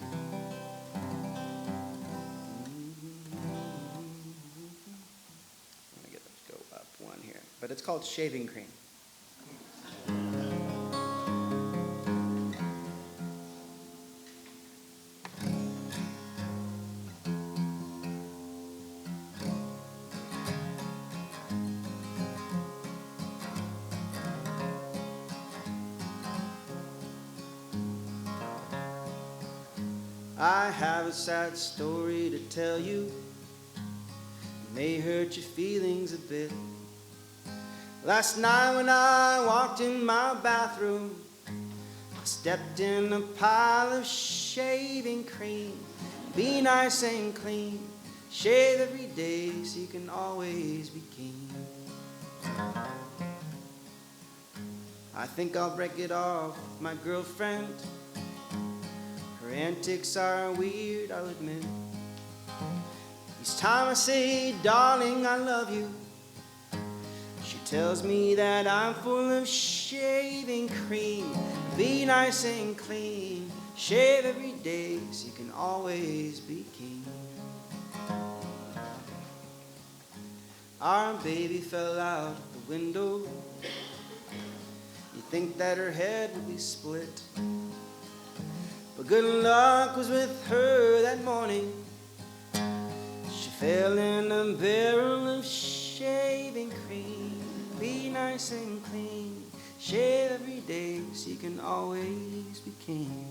Let me get go up one here, but it's called Shaving Cream. I have a sad story to tell you. It may hurt your feelings a bit. Last night when I walked in my bathroom, I stepped in a pile of shaving cream. Be nice and clean, shave every day so you can always be keen. I think I'll break it off with my girlfriend. Her antics are weird, I'll admit. Each time I say, darling, I love you, she tells me that I'm full of shaving cream. Be nice and clean, shave every day so you can always be keen. Our baby fell out the window. You think that her head would be split, but good luck was with her that morning. She fell in a barrel of shaving cream. Be nice and clean, shave every day so you can always be king.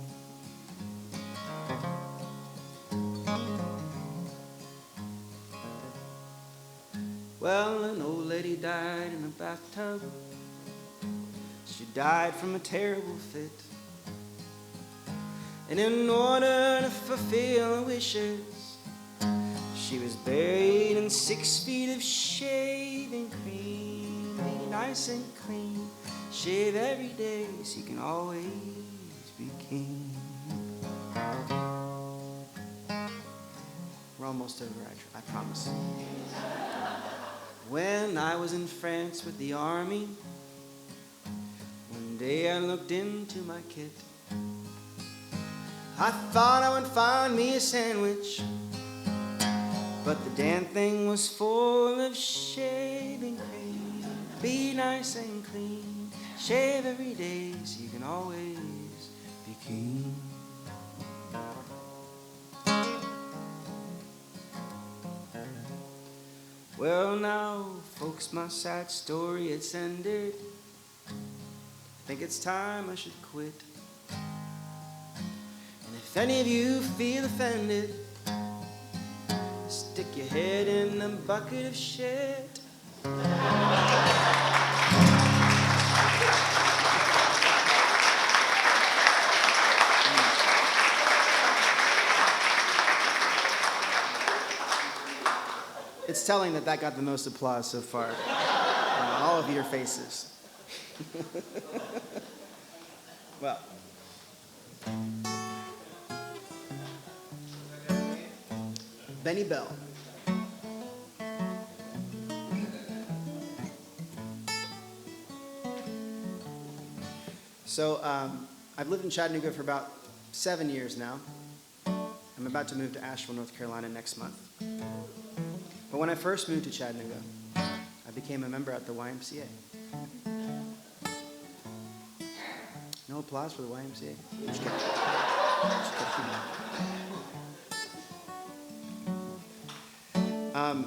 Well, an old lady died in a bathtub. She died from a terrible fit. And in order to fulfill her wishes, she was buried in 6 feet of shaving cream. Be nice and clean, shave every day so you can always be king. We're almost over, I promise. When I was in France with the army, one day I looked into my kit. I thought I would find me a sandwich, but the damn thing was full of shaving cream. Be nice and clean, shave every day so you can always be king. Well now, folks, my sad story, it's ended. I think it's time I should quit. And if any of you feel offended, stick your head in a bucket of shit. It's telling that got the most applause so far. All of your faces. Well. Benny Bell. So I've lived in Chattanooga for about 7 years now. I'm about to move to Asheville, North Carolina next month. But when I first moved to Chattanooga, I became a member at the YMCA. No applause for the YMCA. Just kidding.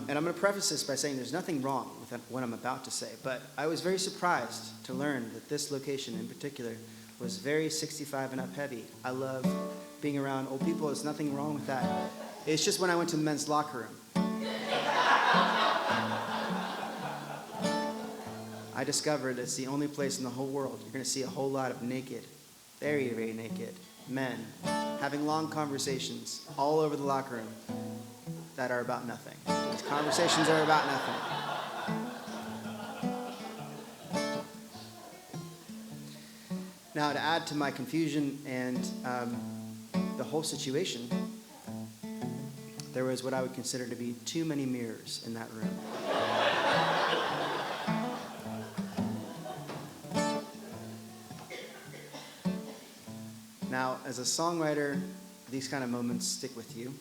And I'm going to preface this by saying there's nothing wrong with what I'm about to say, but I was very surprised to learn that this location in particular was very 65 and up heavy. I love being around old people. There's nothing wrong with that. It's just when I went to the men's locker room, I discovered it's the only place in the whole world you're going to see a whole lot of naked, very, very naked men having long conversations all over the locker room that are about nothing. These conversations are about nothing. Now, to add to my confusion and the whole situation, there was what I would consider to be too many mirrors in that room. Now, as a songwriter, these kind of moments stick with you.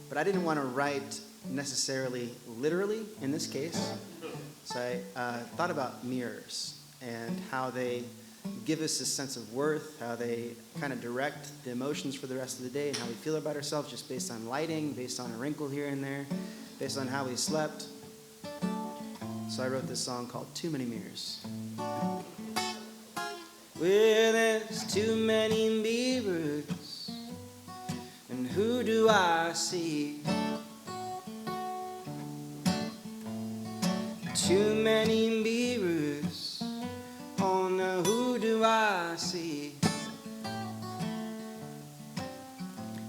But I didn't want to write necessarily literally in this case. So I thought about mirrors and how they give us a sense of worth, how they kind of direct the emotions for the rest of the day, and how we feel about ourselves just based on lighting, based on a wrinkle here and there, based on how we slept. So I wrote this song called Too Many Mirrors. Well, there's too many mirrors, and who do I see? Too many mirrors, oh no, who do I see?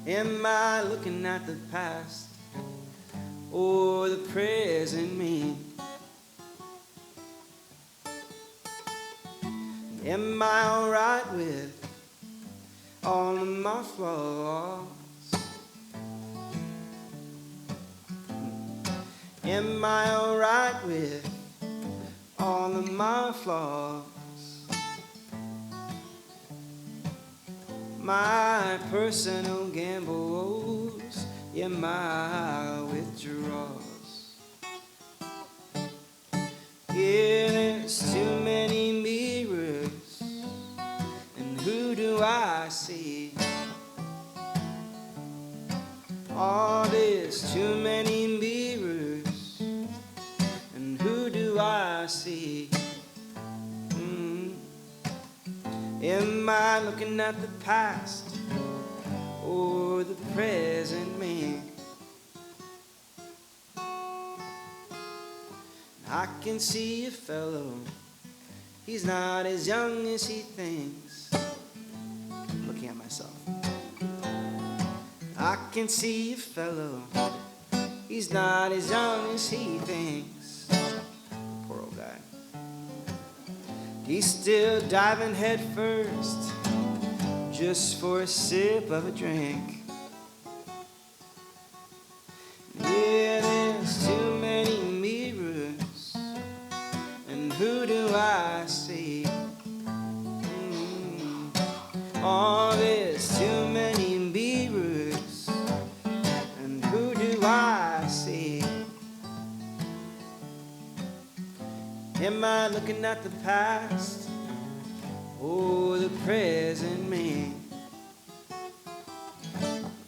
Am I looking at the past or the present me? Am I alright with all of my flaws? Am I alright with all of my flaws? My personal gambles, yeah, my withdrawals. Yeah, there's too many mirrors, and who do I see? Oh, there's too many mirrors, and who do I see? Am I looking at the past or the present me? I can see a fellow, he's not as young as he thinks. Looking at myself. I can see a fellow, he's not as young as he thinks. Poor old guy. He's still diving head first, just for a sip of a drink. Yeah, there's too many mirrors, and who do I see? Oh, there's too many mirrors, and who do I see? Am I looking at the past or the present me?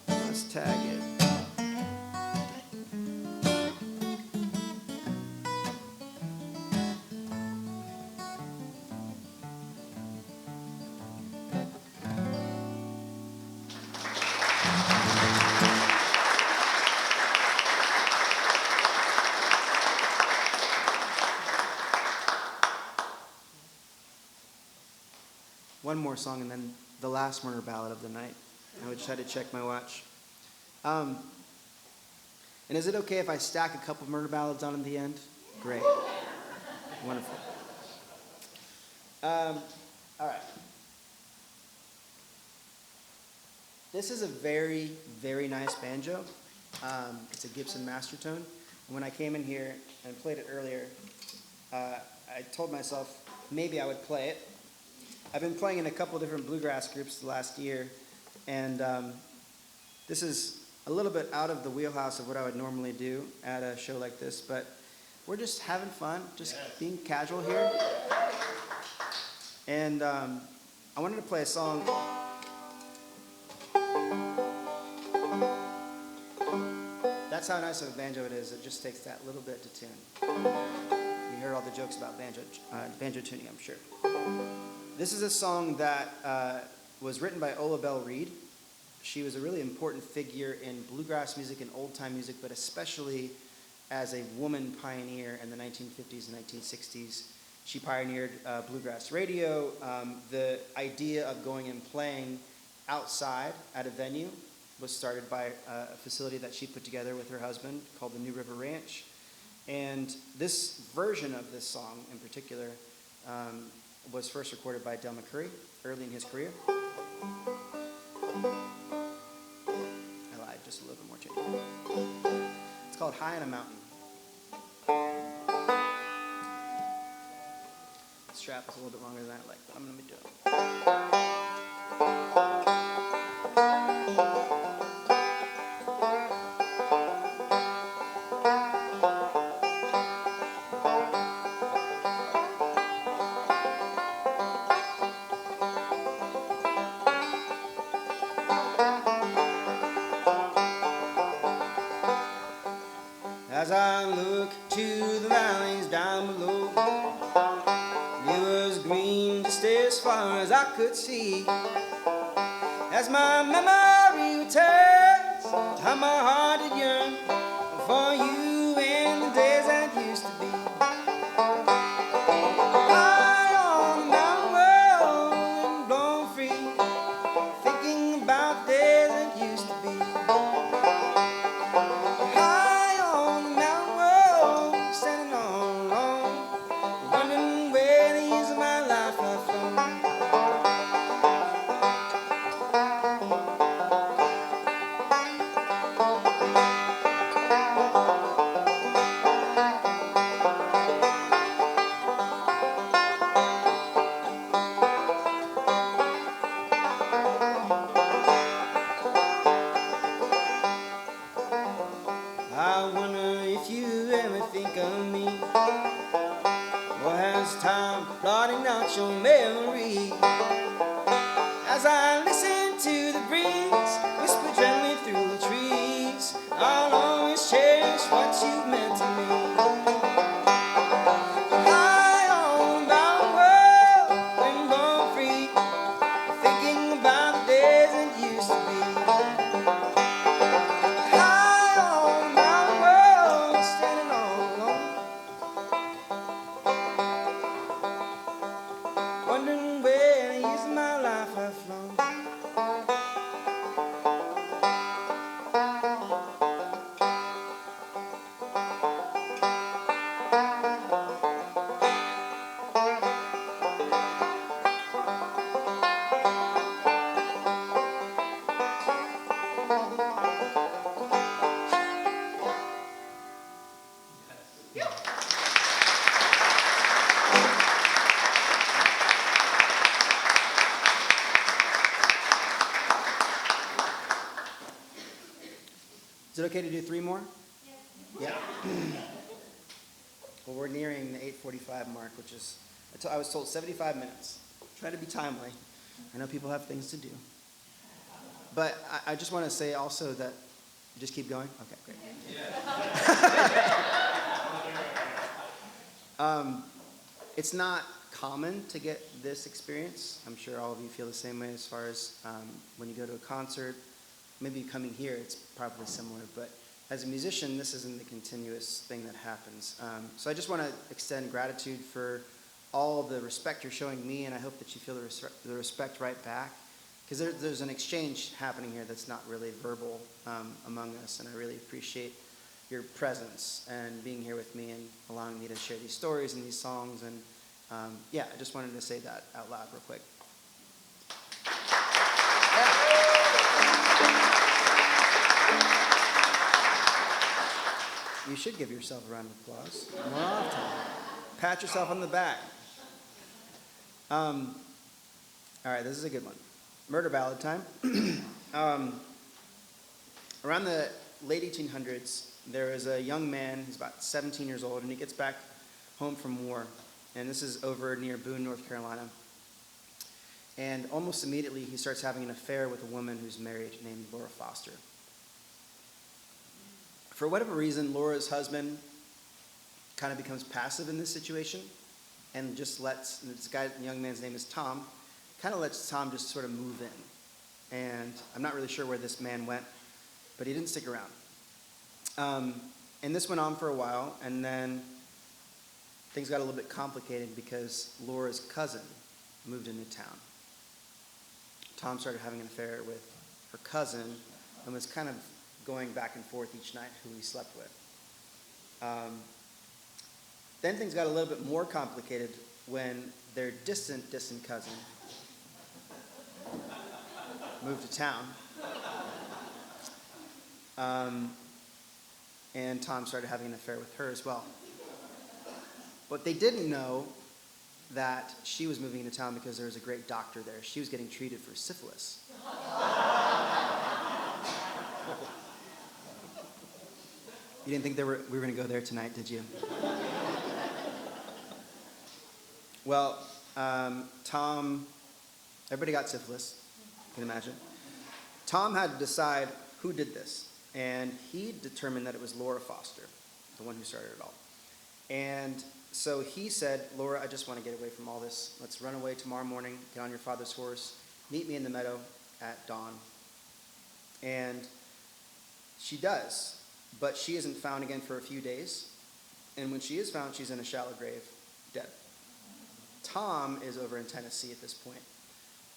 Let's tag it. One more song and then the last murder ballad of the night. I would try to check my watch. And is it okay if I stack a couple murder ballads on at the end? Great. Wonderful. All right. This is a very, very nice banjo. It's a Gibson Mastertone. And when I came in here and played it earlier, I told myself maybe I would play it. I've been playing in a couple different bluegrass groups the last year, and this is a little bit out of the wheelhouse of what I would normally do at a show like this, but we're just having fun, just being casual here. And I wanted to play a song. That that's how nice of a banjo it is. It just takes that little bit to tune. You heard all the jokes about banjo tuning, I'm sure. This is a song that was written by Ola Belle Reed. She was a really important figure in bluegrass music and old-time music, but especially as a woman pioneer in the 1950s and 1960s. She pioneered bluegrass radio. The idea of going and playing outside at a venue was started by a facility that she put together with her husband called the New River Ranch. And this version of this song in particular was first recorded by Del McCoury early in his career. I lied, just a little bit more change. It's called High on a Mountain. The strap is a little bit longer than I like, but I'm going to be doing it. As I look to the valleys down below, it was green just as far as I could see. As my memory returns, how my heart did yearn for you in the days that used to be. High on the mountain road and blowing free, thinking about the days that used to be. I wonder if you ever think of me, or has time blotting out your memory? As I listen to the breeze whisper gently through the trees, I'll always cherish what you meant to me. High on the mountain road and going free, thinking about the days that used to be. Wondering where the years of my life have flown. Is it okay to do 3 more? Yeah. Well, we're nearing the 8:45 mark, which is, I was told 75 minutes. Try to be timely. I know people have things to do. But I just want to say also that, just keep going? Okay, great. It's not common to get this experience. I'm sure all of you feel the same way as far as when you go to a concert. Maybe coming here, it's probably similar, but as a musician, this isn't the continuous thing that happens. So I just want to extend gratitude for all the respect you're showing me, and I hope that you feel the respect right back, because there's an exchange happening here that's not really verbal among us, and I really appreciate your presence and being here with me and allowing me to share these stories and these songs, and yeah, I just wanted to say that out loud real quick. You should give yourself a round of applause more often. Pat yourself on the back. All right, this is a good one. Murder ballad time. Around the late 1800s, there was a young man who's about 17 years old, and he gets back home from war. And this is over near Boone, North Carolina. And almost immediately, he starts having an affair with a woman who's married named Laura Foster. For whatever reason, Laura's husband kind of becomes passive in this situation and just lets, this guy, the young man's name is Tom, kind of lets Tom just sort of move in. And I'm not really sure where this man went, but he didn't stick around. And this went on for a while, and then things got a little bit complicated because Laura's cousin moved into town. Tom started having an affair with her cousin and was kind of going back and forth each night who he slept with. Then things got a little bit more complicated when their distant cousin moved to town. And Tom started having an affair with her as well. But they didn't know that she was moving into town because there was a great doctor there. She was getting treated for syphilis. You didn't think we were going to go there tonight, did you? Well, Tom, everybody got syphilis, you can imagine. Tom had to decide who did this, and he determined that it was Laura Foster, the one who started it all. And so he said, Laura, I just want to get away from all this. Let's run away tomorrow morning, get on your father's horse, meet me in the meadow at dawn. And she does, but she isn't found again for a few days. And when she is found, she's in a shallow grave, dead. Tom is over in Tennessee at this point,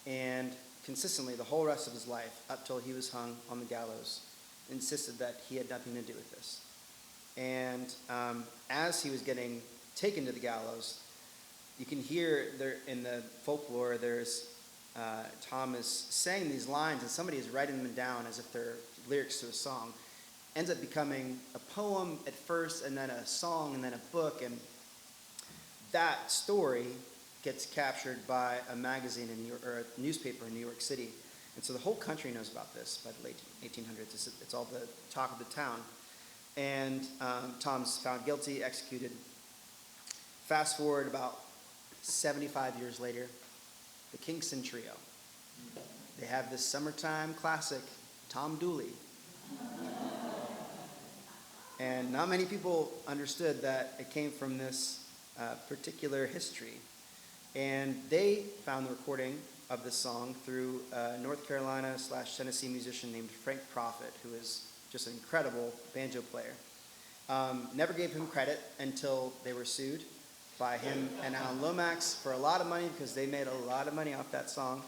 and consistently the whole rest of his life, up till he was hung on the gallows, insisted that he had nothing to do with this. And as he was getting taken to the gallows, you can hear there in the folklore, there's Tom is saying these lines, and somebody is writing them down as if they're lyrics to a song. Ends up becoming a poem at first, and then a song, and then a book, and that story gets captured by a magazine in New York, or a newspaper in New York City. And so the whole country knows about this by the late 1800s. It's all the talk of the town. And Tom's found guilty, executed. Fast forward about 75 years later, the Kingston Trio. They have this summertime classic, Tom Dooley. And not many people understood that it came from this particular history. And they found the recording of this song through a North Carolina / Tennessee musician named Frank Prophet, who is just an incredible banjo player. Never gave him credit until they were sued by him and Alan Lomax for a lot of money, because they made a lot of money off that song.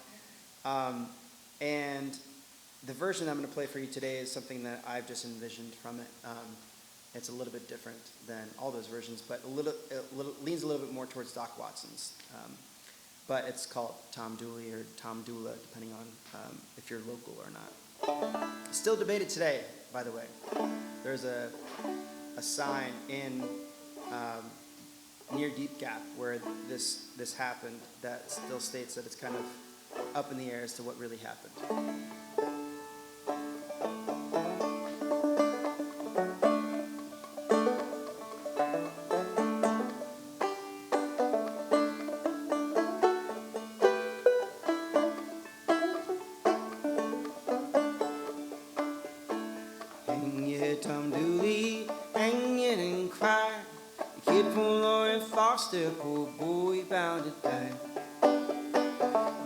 And the version I'm going to play for you today is something that I've just envisioned from it. It's a little bit different than all those versions, but it leans a little bit more towards Doc Watson's. But it's called Tom Dooley or Tom Doola, depending on if you're local or not. Still debated today, by the way. There's a sign in near Deep Gap where this happened that still states that it's kind of up in the air as to what really happened. Poor boy bound to die.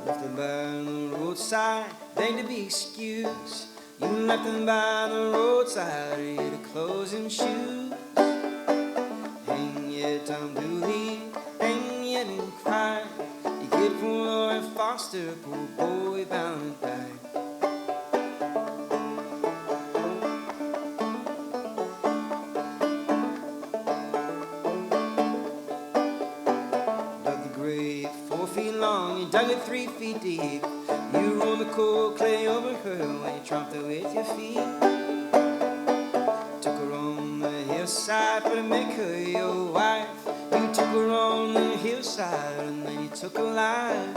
Left him by the roadside, begged to be excused. You left him by the roadside, you to clothes and shoes. Hang your Tom Dooley, hang yet and cry. You kid for Lori Foster, poor boy bound to die. Dug it 3 feet deep. You rolled the cold clay over her when you tromped her with your feet. Took her on the hillside for to make her your wife. You took her on the hillside and then you took her life.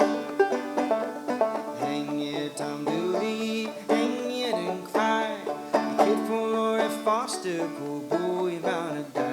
Hang your Tom Dooley, hang it and cry. You kid for Lori Foster, poor boy bound to die.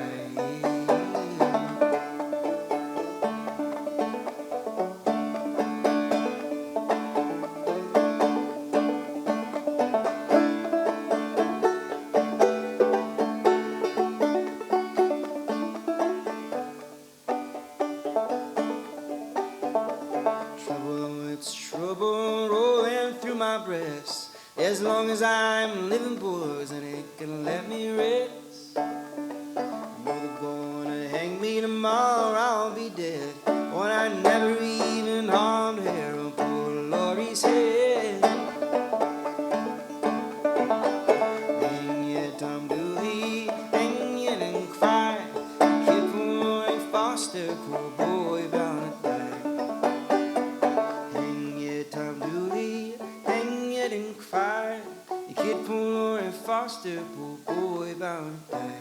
my breast. As long as I'm living, boys, and ain't gonna let me rest. Know they're gonna hang me tomorrow, I'll be dead. When I never even harmed a hair on poor Laurie's head. Hang yet, Tom Dooley, hang yet and cry. Kid from Roy Foster, poor boy bound to die. Hang yet, Tom Dooley, hang yet and cry. The kid from Roy Foster, poor boy bound to die.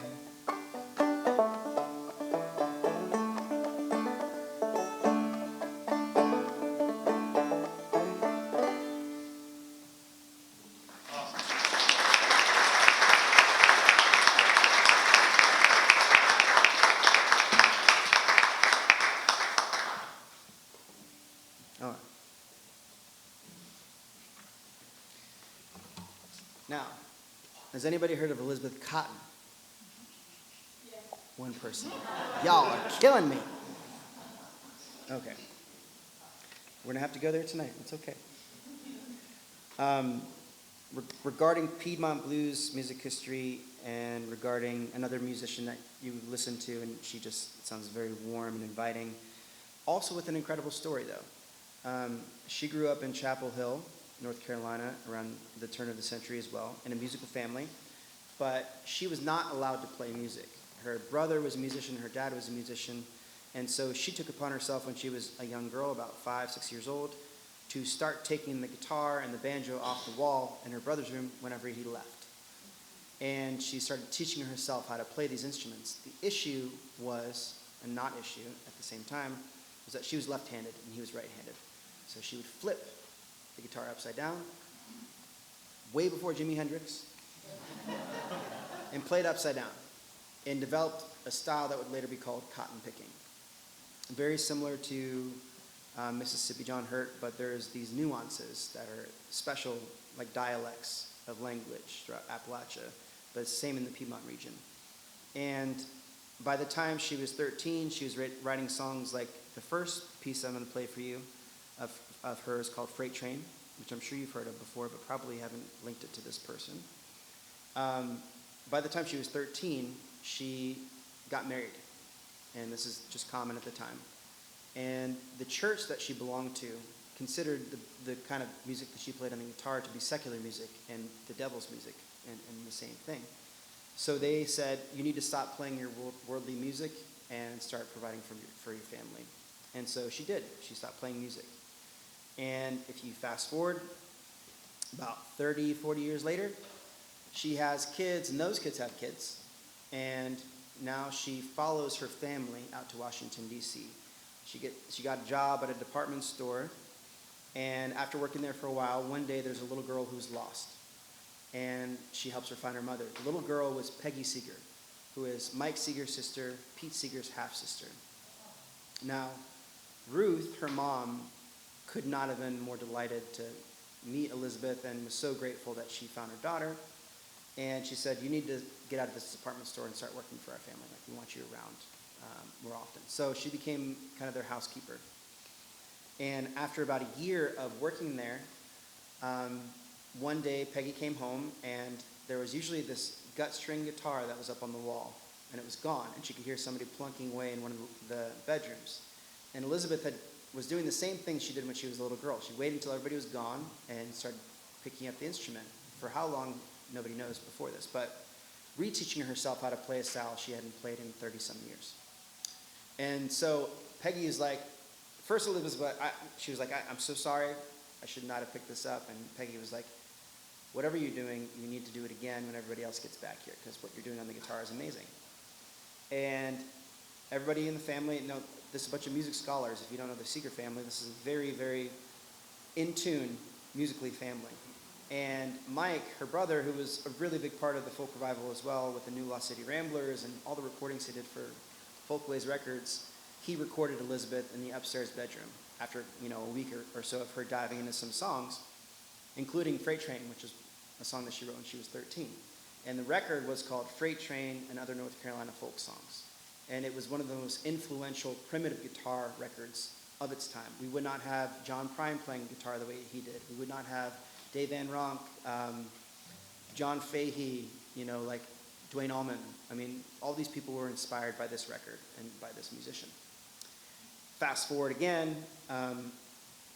Now, has anybody heard of Elizabeth Cotten? Yes. One person. Y'all are killing me. Okay. We're going to have to go there tonight. It's okay. Regarding Piedmont blues music history and regarding another musician that you listen to, and she just sounds very warm and inviting. Also with an incredible story, though. She grew up in Chapel Hill, North Carolina, around the turn of the century as well, in a musical family, but she was not allowed to play music. Her brother was a musician, her dad was a musician, and so she took upon herself when she was a young girl, about 5, 6 years old, to start taking the guitar and the banjo off the wall in her brother's room whenever he left. And she started teaching herself how to play these instruments. The issue was, and not issue at the same time, was that she was left-handed and he was right-handed. So she would flip the guitar upside down, way before Jimi Hendrix, and played upside down, and developed a style that would later be called cotton picking. Very similar to Mississippi John Hurt, but there's these nuances that are special, like dialects of language throughout Appalachia, but it's the same in the Piedmont region. And by the time she was 13, she was writing songs like the first piece I'm going to play for you of hers called Freight Train, which I'm sure you've heard of before, but probably haven't linked it to this person. By the time she was 13, she got married, and this is just common at the time. And the church that she belonged to considered the kind of music that she played on the guitar to be secular music and the devil's music and the same thing. So they said, you need to stop playing your worldly music and start providing for your family. And so she did. She stopped playing music. And if you fast forward about 30, 40 years later, she has kids, and those kids have kids. And now she follows her family out to Washington, D.C. She got a job at a department store, and after working there for a while, one day there's a little girl who's lost, and she helps her find her mother. The little girl was Peggy Seeger, who is Mike Seeger's sister, Pete Seeger's half-sister. Now, Ruth, her mom, could not have been more delighted to meet Elizabeth and was so grateful that she found her daughter. And she said, you need to get out of this department store and start working for our family. Like, we want you around more often. So she became kind of their housekeeper. And after about a year of working there, one day Peggy came home, and there was usually this gut string guitar that was up on the wall, and it was gone. And she could hear somebody plunking away in one of the bedrooms. And Elizabeth was doing the same thing she did when she was a little girl. She waited until everybody was gone and started picking up the instrument. For how long, nobody knows before this, but reteaching herself how to play a style she hadn't played in 30-some years. And so Peggy is like, first Elizabeth, she was like, I'm so sorry, I should not have picked this up. And Peggy was like, whatever you're doing, you need to do it again when everybody else gets back here, because what you're doing on the guitar is amazing. And everybody in the family, this is a bunch of music scholars. If you don't know the Seeger family, this is a very, very in tune musically family. And Mike, her brother, who was a really big part of the folk revival as well with the New Lost City Ramblers and all the recordings he did for Folkways Records, he recorded Elizabeth in the upstairs bedroom after a week or so of her diving into some songs, including Freight Train, which is a song that she wrote when she was 13. And the record was called Freight Train and Other North Carolina Folk Songs. And it was one of the most influential primitive guitar records of its time. We would not have John Prine playing guitar the way he did. We would not have Dave Van Ronk, John Fahey, you know, like Duane Allman. I mean, all these people were inspired by this record and by this musician. Fast forward again,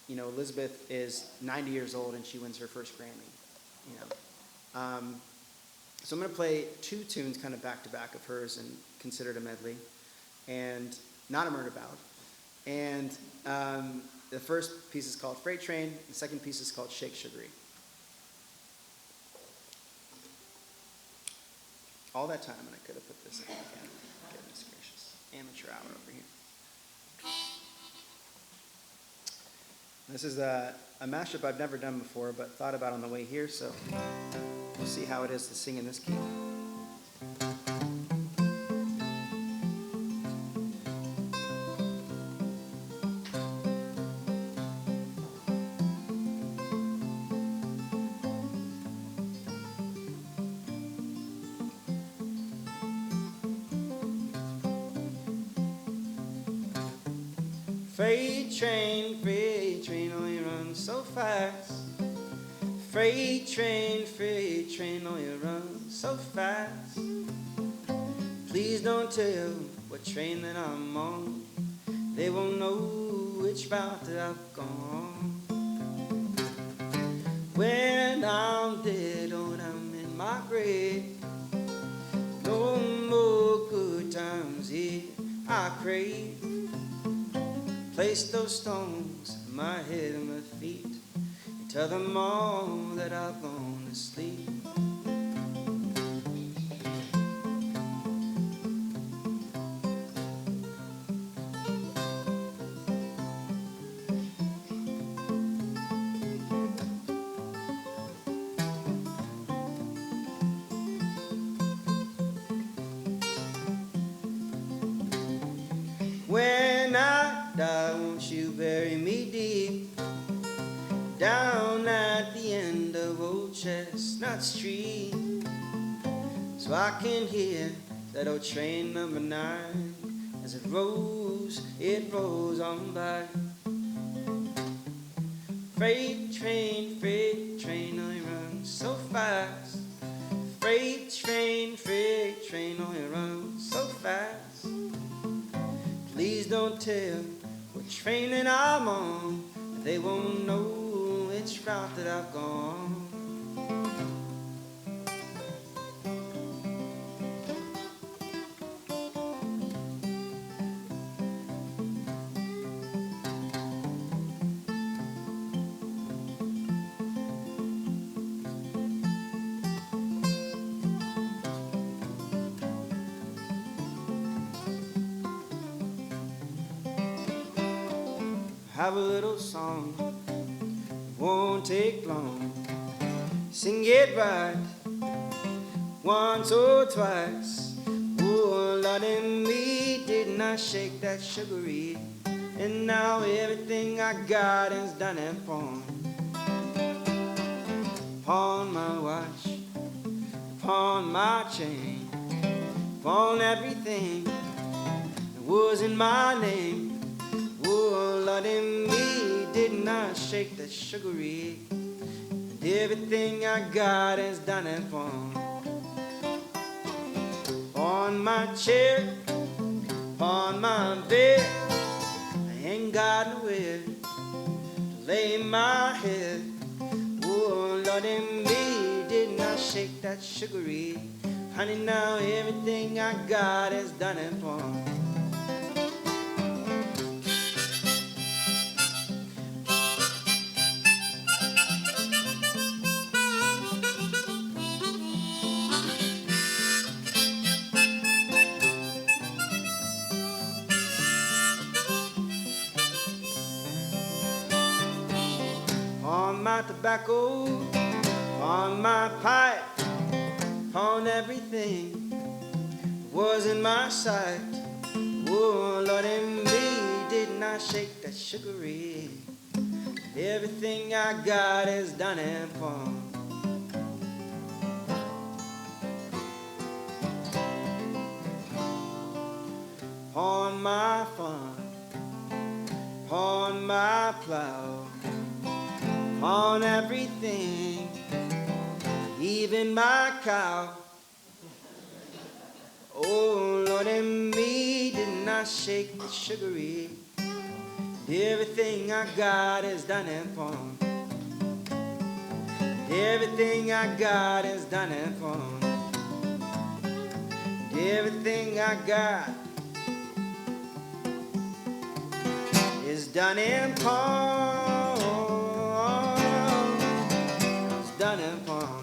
you know, Elizabeth is 90 years old and she wins her first Grammy, you know. So I'm going to play two tunes kind of back to back of hers and consider it a medley, and not a murder ballad. And the first piece is called Freight Train, the second piece is called Shake Sugary. All that time, and I could have put this in again. Goodness gracious. Amateur hour over here. This is a mashup I've never done before, but thought about on the way here, so we'll see how it is to sing in this key. Freight train, oh you run so fast. Freight train, oh you run so fast. Please don't tell what train that I'm on. They won't know which route that I've gone. When I'm dead, oh, I'm in my grave. No more good times here I crave. Place those stones at my head and my feet, and tell them all that I've gone to sleep. When I die, won't you bury me deep down at the end of Old Chestnut Street, so I can hear that old train number 9 as it rolls on by. Freight train, oh you run so fast. Freight train, oh you run so fast. Please don't tell what train that I'm on. They won't know which route that I've gone. Have a little song, won't take long. Sing it right once or twice. Oh, Lord, in me, didn't I shake that sugary? And now everything I got is done and pawn. Pawn my watch, pawn my chain, pawn everything that was in my name. Oh, Lord, in me, didn't I shake that sugary? And everything I got is done and pawn. On my chair, on my bed, I ain't got nowhere to lay my head. Oh, Lord, in me, didn't I shake that sugary? Honey, now everything I got is done and pawn. On my tobacco, on my pipe, on everything was in my sight. Oh, Lord, in me, didn't I shake that sugary? Everything I got is done and pawn. On my farm, on my plow, on everything, even my cow. Oh, Lord, and me did not shake the sugary. Everything I got is done and pawned. Everything I got is done and pawned. Everything I got is done and pawned. It's done and pawned.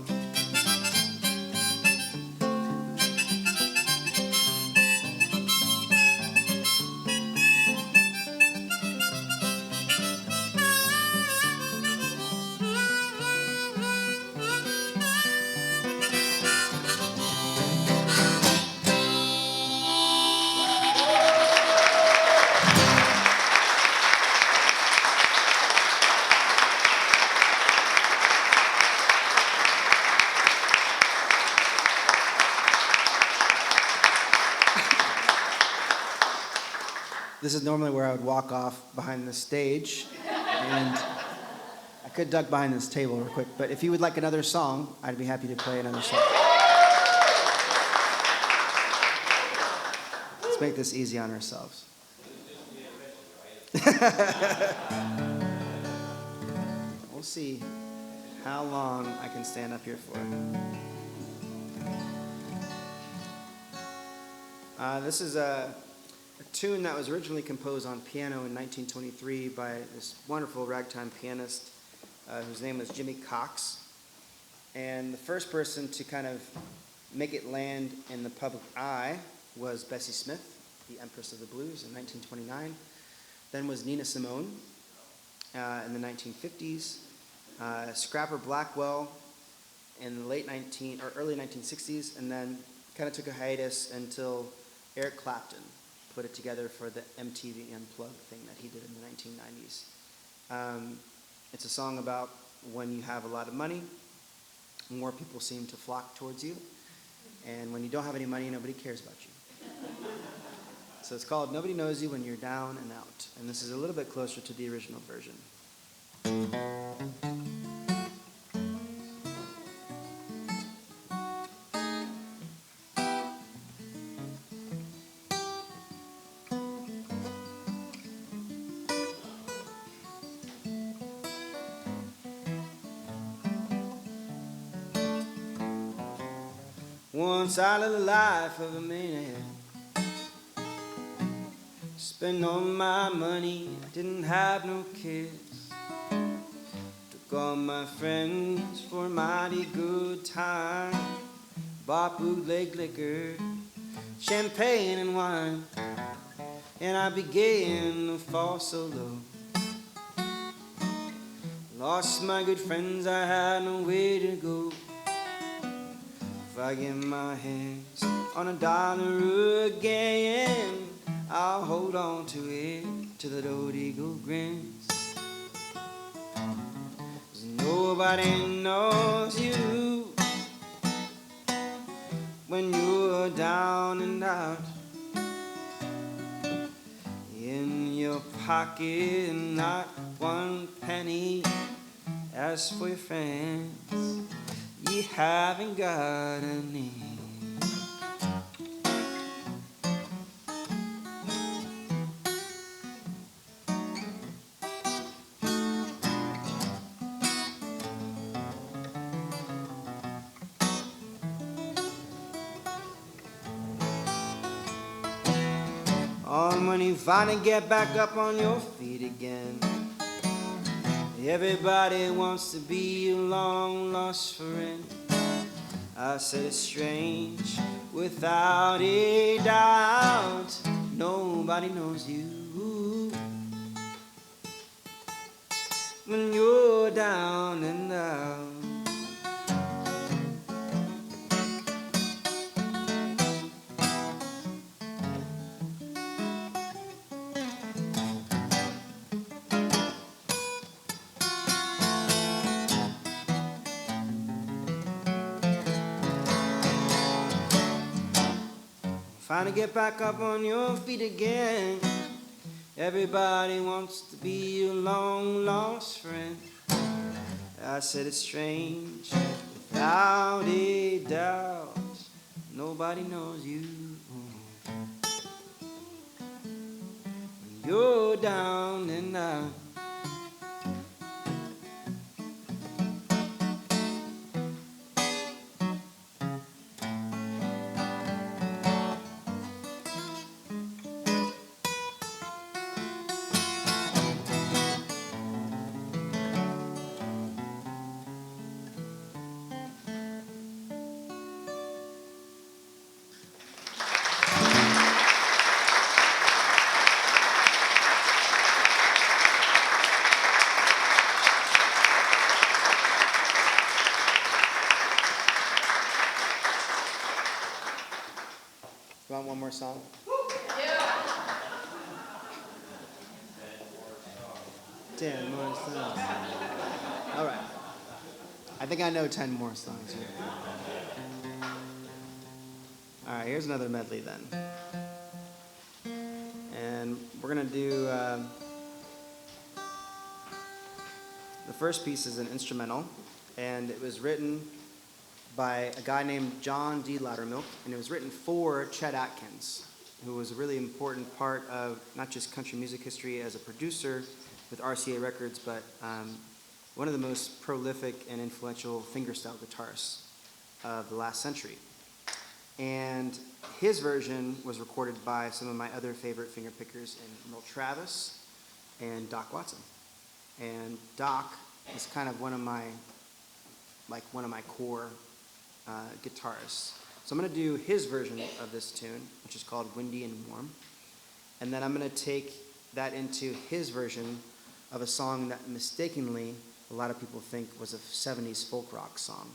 This is normally where I would walk off behind the stage, and I could duck behind this table real quick, but if you would like another song, I'd be happy to play another song. Let's make this easy on ourselves. We'll see how long I can stand up here for. This is a tune that was originally composed on piano in 1923 by this wonderful ragtime pianist whose name was Jimmy Cox. And the first person to kind of make it land in the public eye was Bessie Smith, the Empress of the Blues, in 1929. Then was Nina Simone in the 1950s. Scrapper Blackwell in the early 1960s, and then kind of took a hiatus until Eric Clapton put it together for the MTV Unplugged thing that he did in the 1990s. It's a song about when you have a lot of money, more people seem to flock towards you, and when you don't have any money, nobody cares about you. So it's called Nobody Knows You When You're Down and Out, and this is a little bit closer to the original version. Once I lived the life of a millionaire, spent all my money, didn't have no kids. Took all my friends for a mighty good time. Bought bootleg liquor, champagne and wine, and I began to fall so low. Lost my good friends, I had nowhere to go. If I get my hands on $1 again, I'll hold on to it till the old eagle grins. 'Cause nobody knows you when you're down and out. In your pocket, not one penny. As for your friends, you haven't got any. On when you finally get back up on your feet again, everybody wants to be a long-lost friend. I said it's strange, without a doubt, nobody knows you when you're down and out. Finally get back up on your feet again. Everybody wants to be a long-lost friend. I said it's strange, without a doubt, nobody knows you. When you're down and out. You want one more song? Yeah. 10 more songs. All right. I think I know 10 more songs here. All right, here's another medley then. And we're going to do, the first piece is an instrumental, and it was written by a guy named John D. Loudermilk, and it was written for Chet Atkins, who was a really important part of not just country music history as a producer with RCA Records, but one of the most prolific and influential fingerstyle guitarists of the last century. And his version was recorded by some of my other favorite fingerpickers in Merle Travis and Doc Watson. And Doc is kind of one of my core guitarist. So I'm going to do his version of this tune, which is called Windy and Warm. And then I'm going to take that into his version of a song that mistakenly a lot of people think was a 70s folk rock song.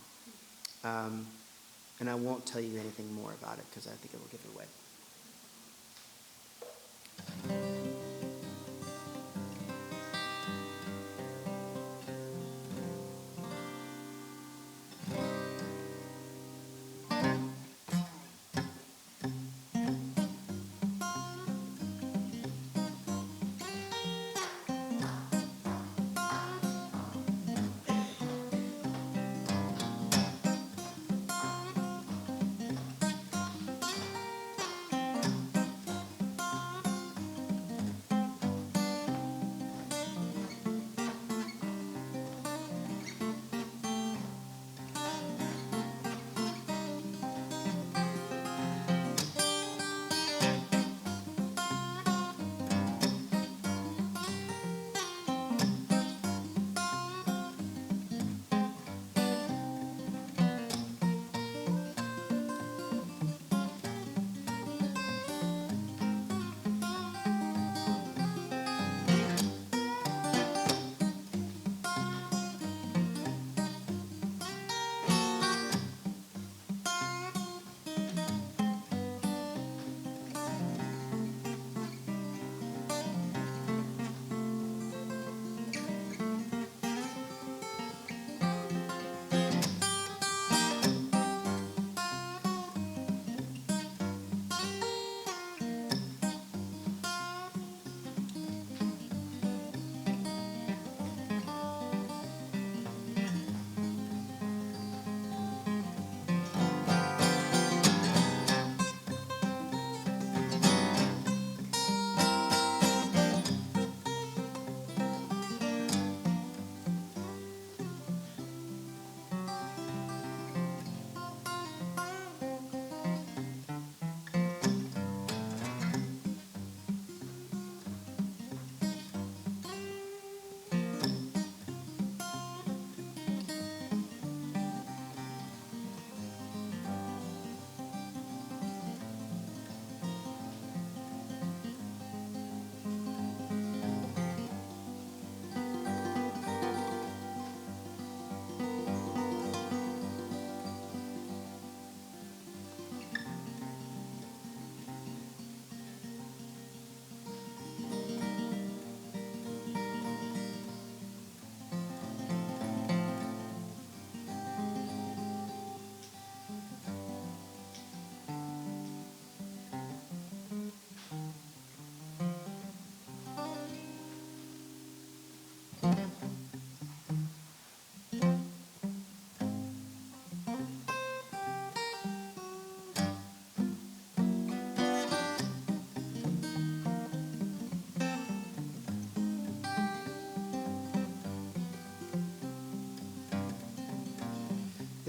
And I won't tell you anything more about it because I think it will give it away.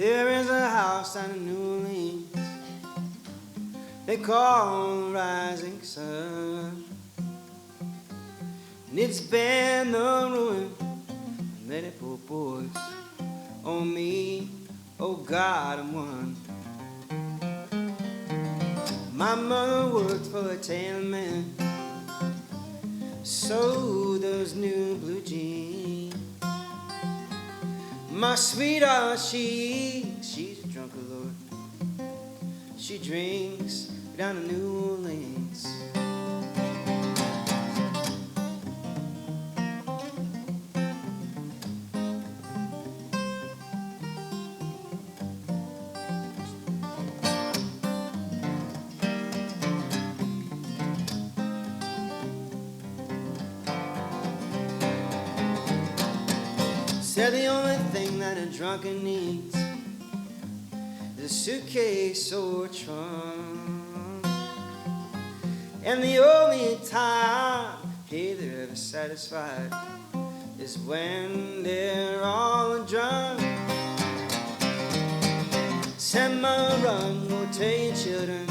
There is a house down in New Orleans they call the Rising Sun, and it's been the ruin of many poor boys. Oh me, oh God, I'm one. My mother worked for a tailor man, sewed those new blue jeans. My sweetheart, she's a drunkard, Lord. She drinks down in New Orleans. Said the only thing that a drunkard needs is a suitcase or a trunk, and the only time they're ever satisfied is when they're all drunk. Send my run, go tell your children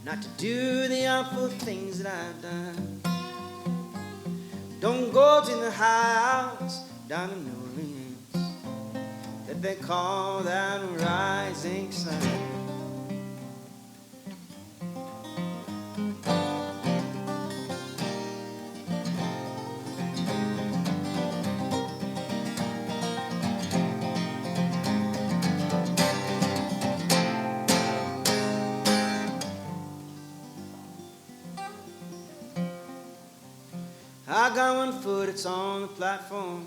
not to do the awful things that I've done. Don't go to the house down in New Orleans that they call that Rising Sun. I got one foot, it's on the platform,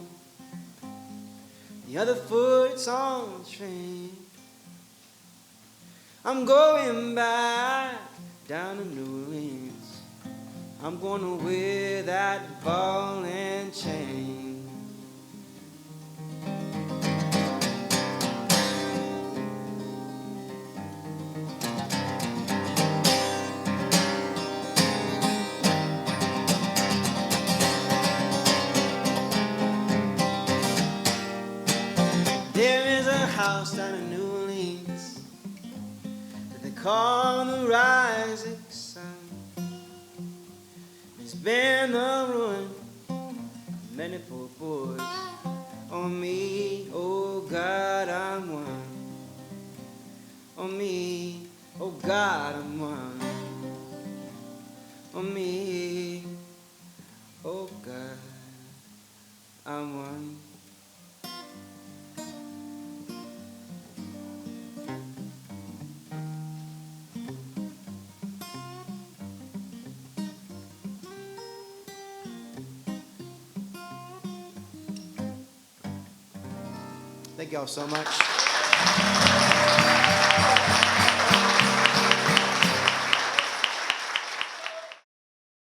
the other foot, it's on the train. I'm going back down to New Orleans. I'm gonna wear that ball and chain. House down in New Orleans that they call the Rising Sun. It's been the ruin of many poor boys. Oh me, oh God, I'm one. Oh me, oh God, I'm one. Oh me, oh God, I'm one. Thank y'all so much.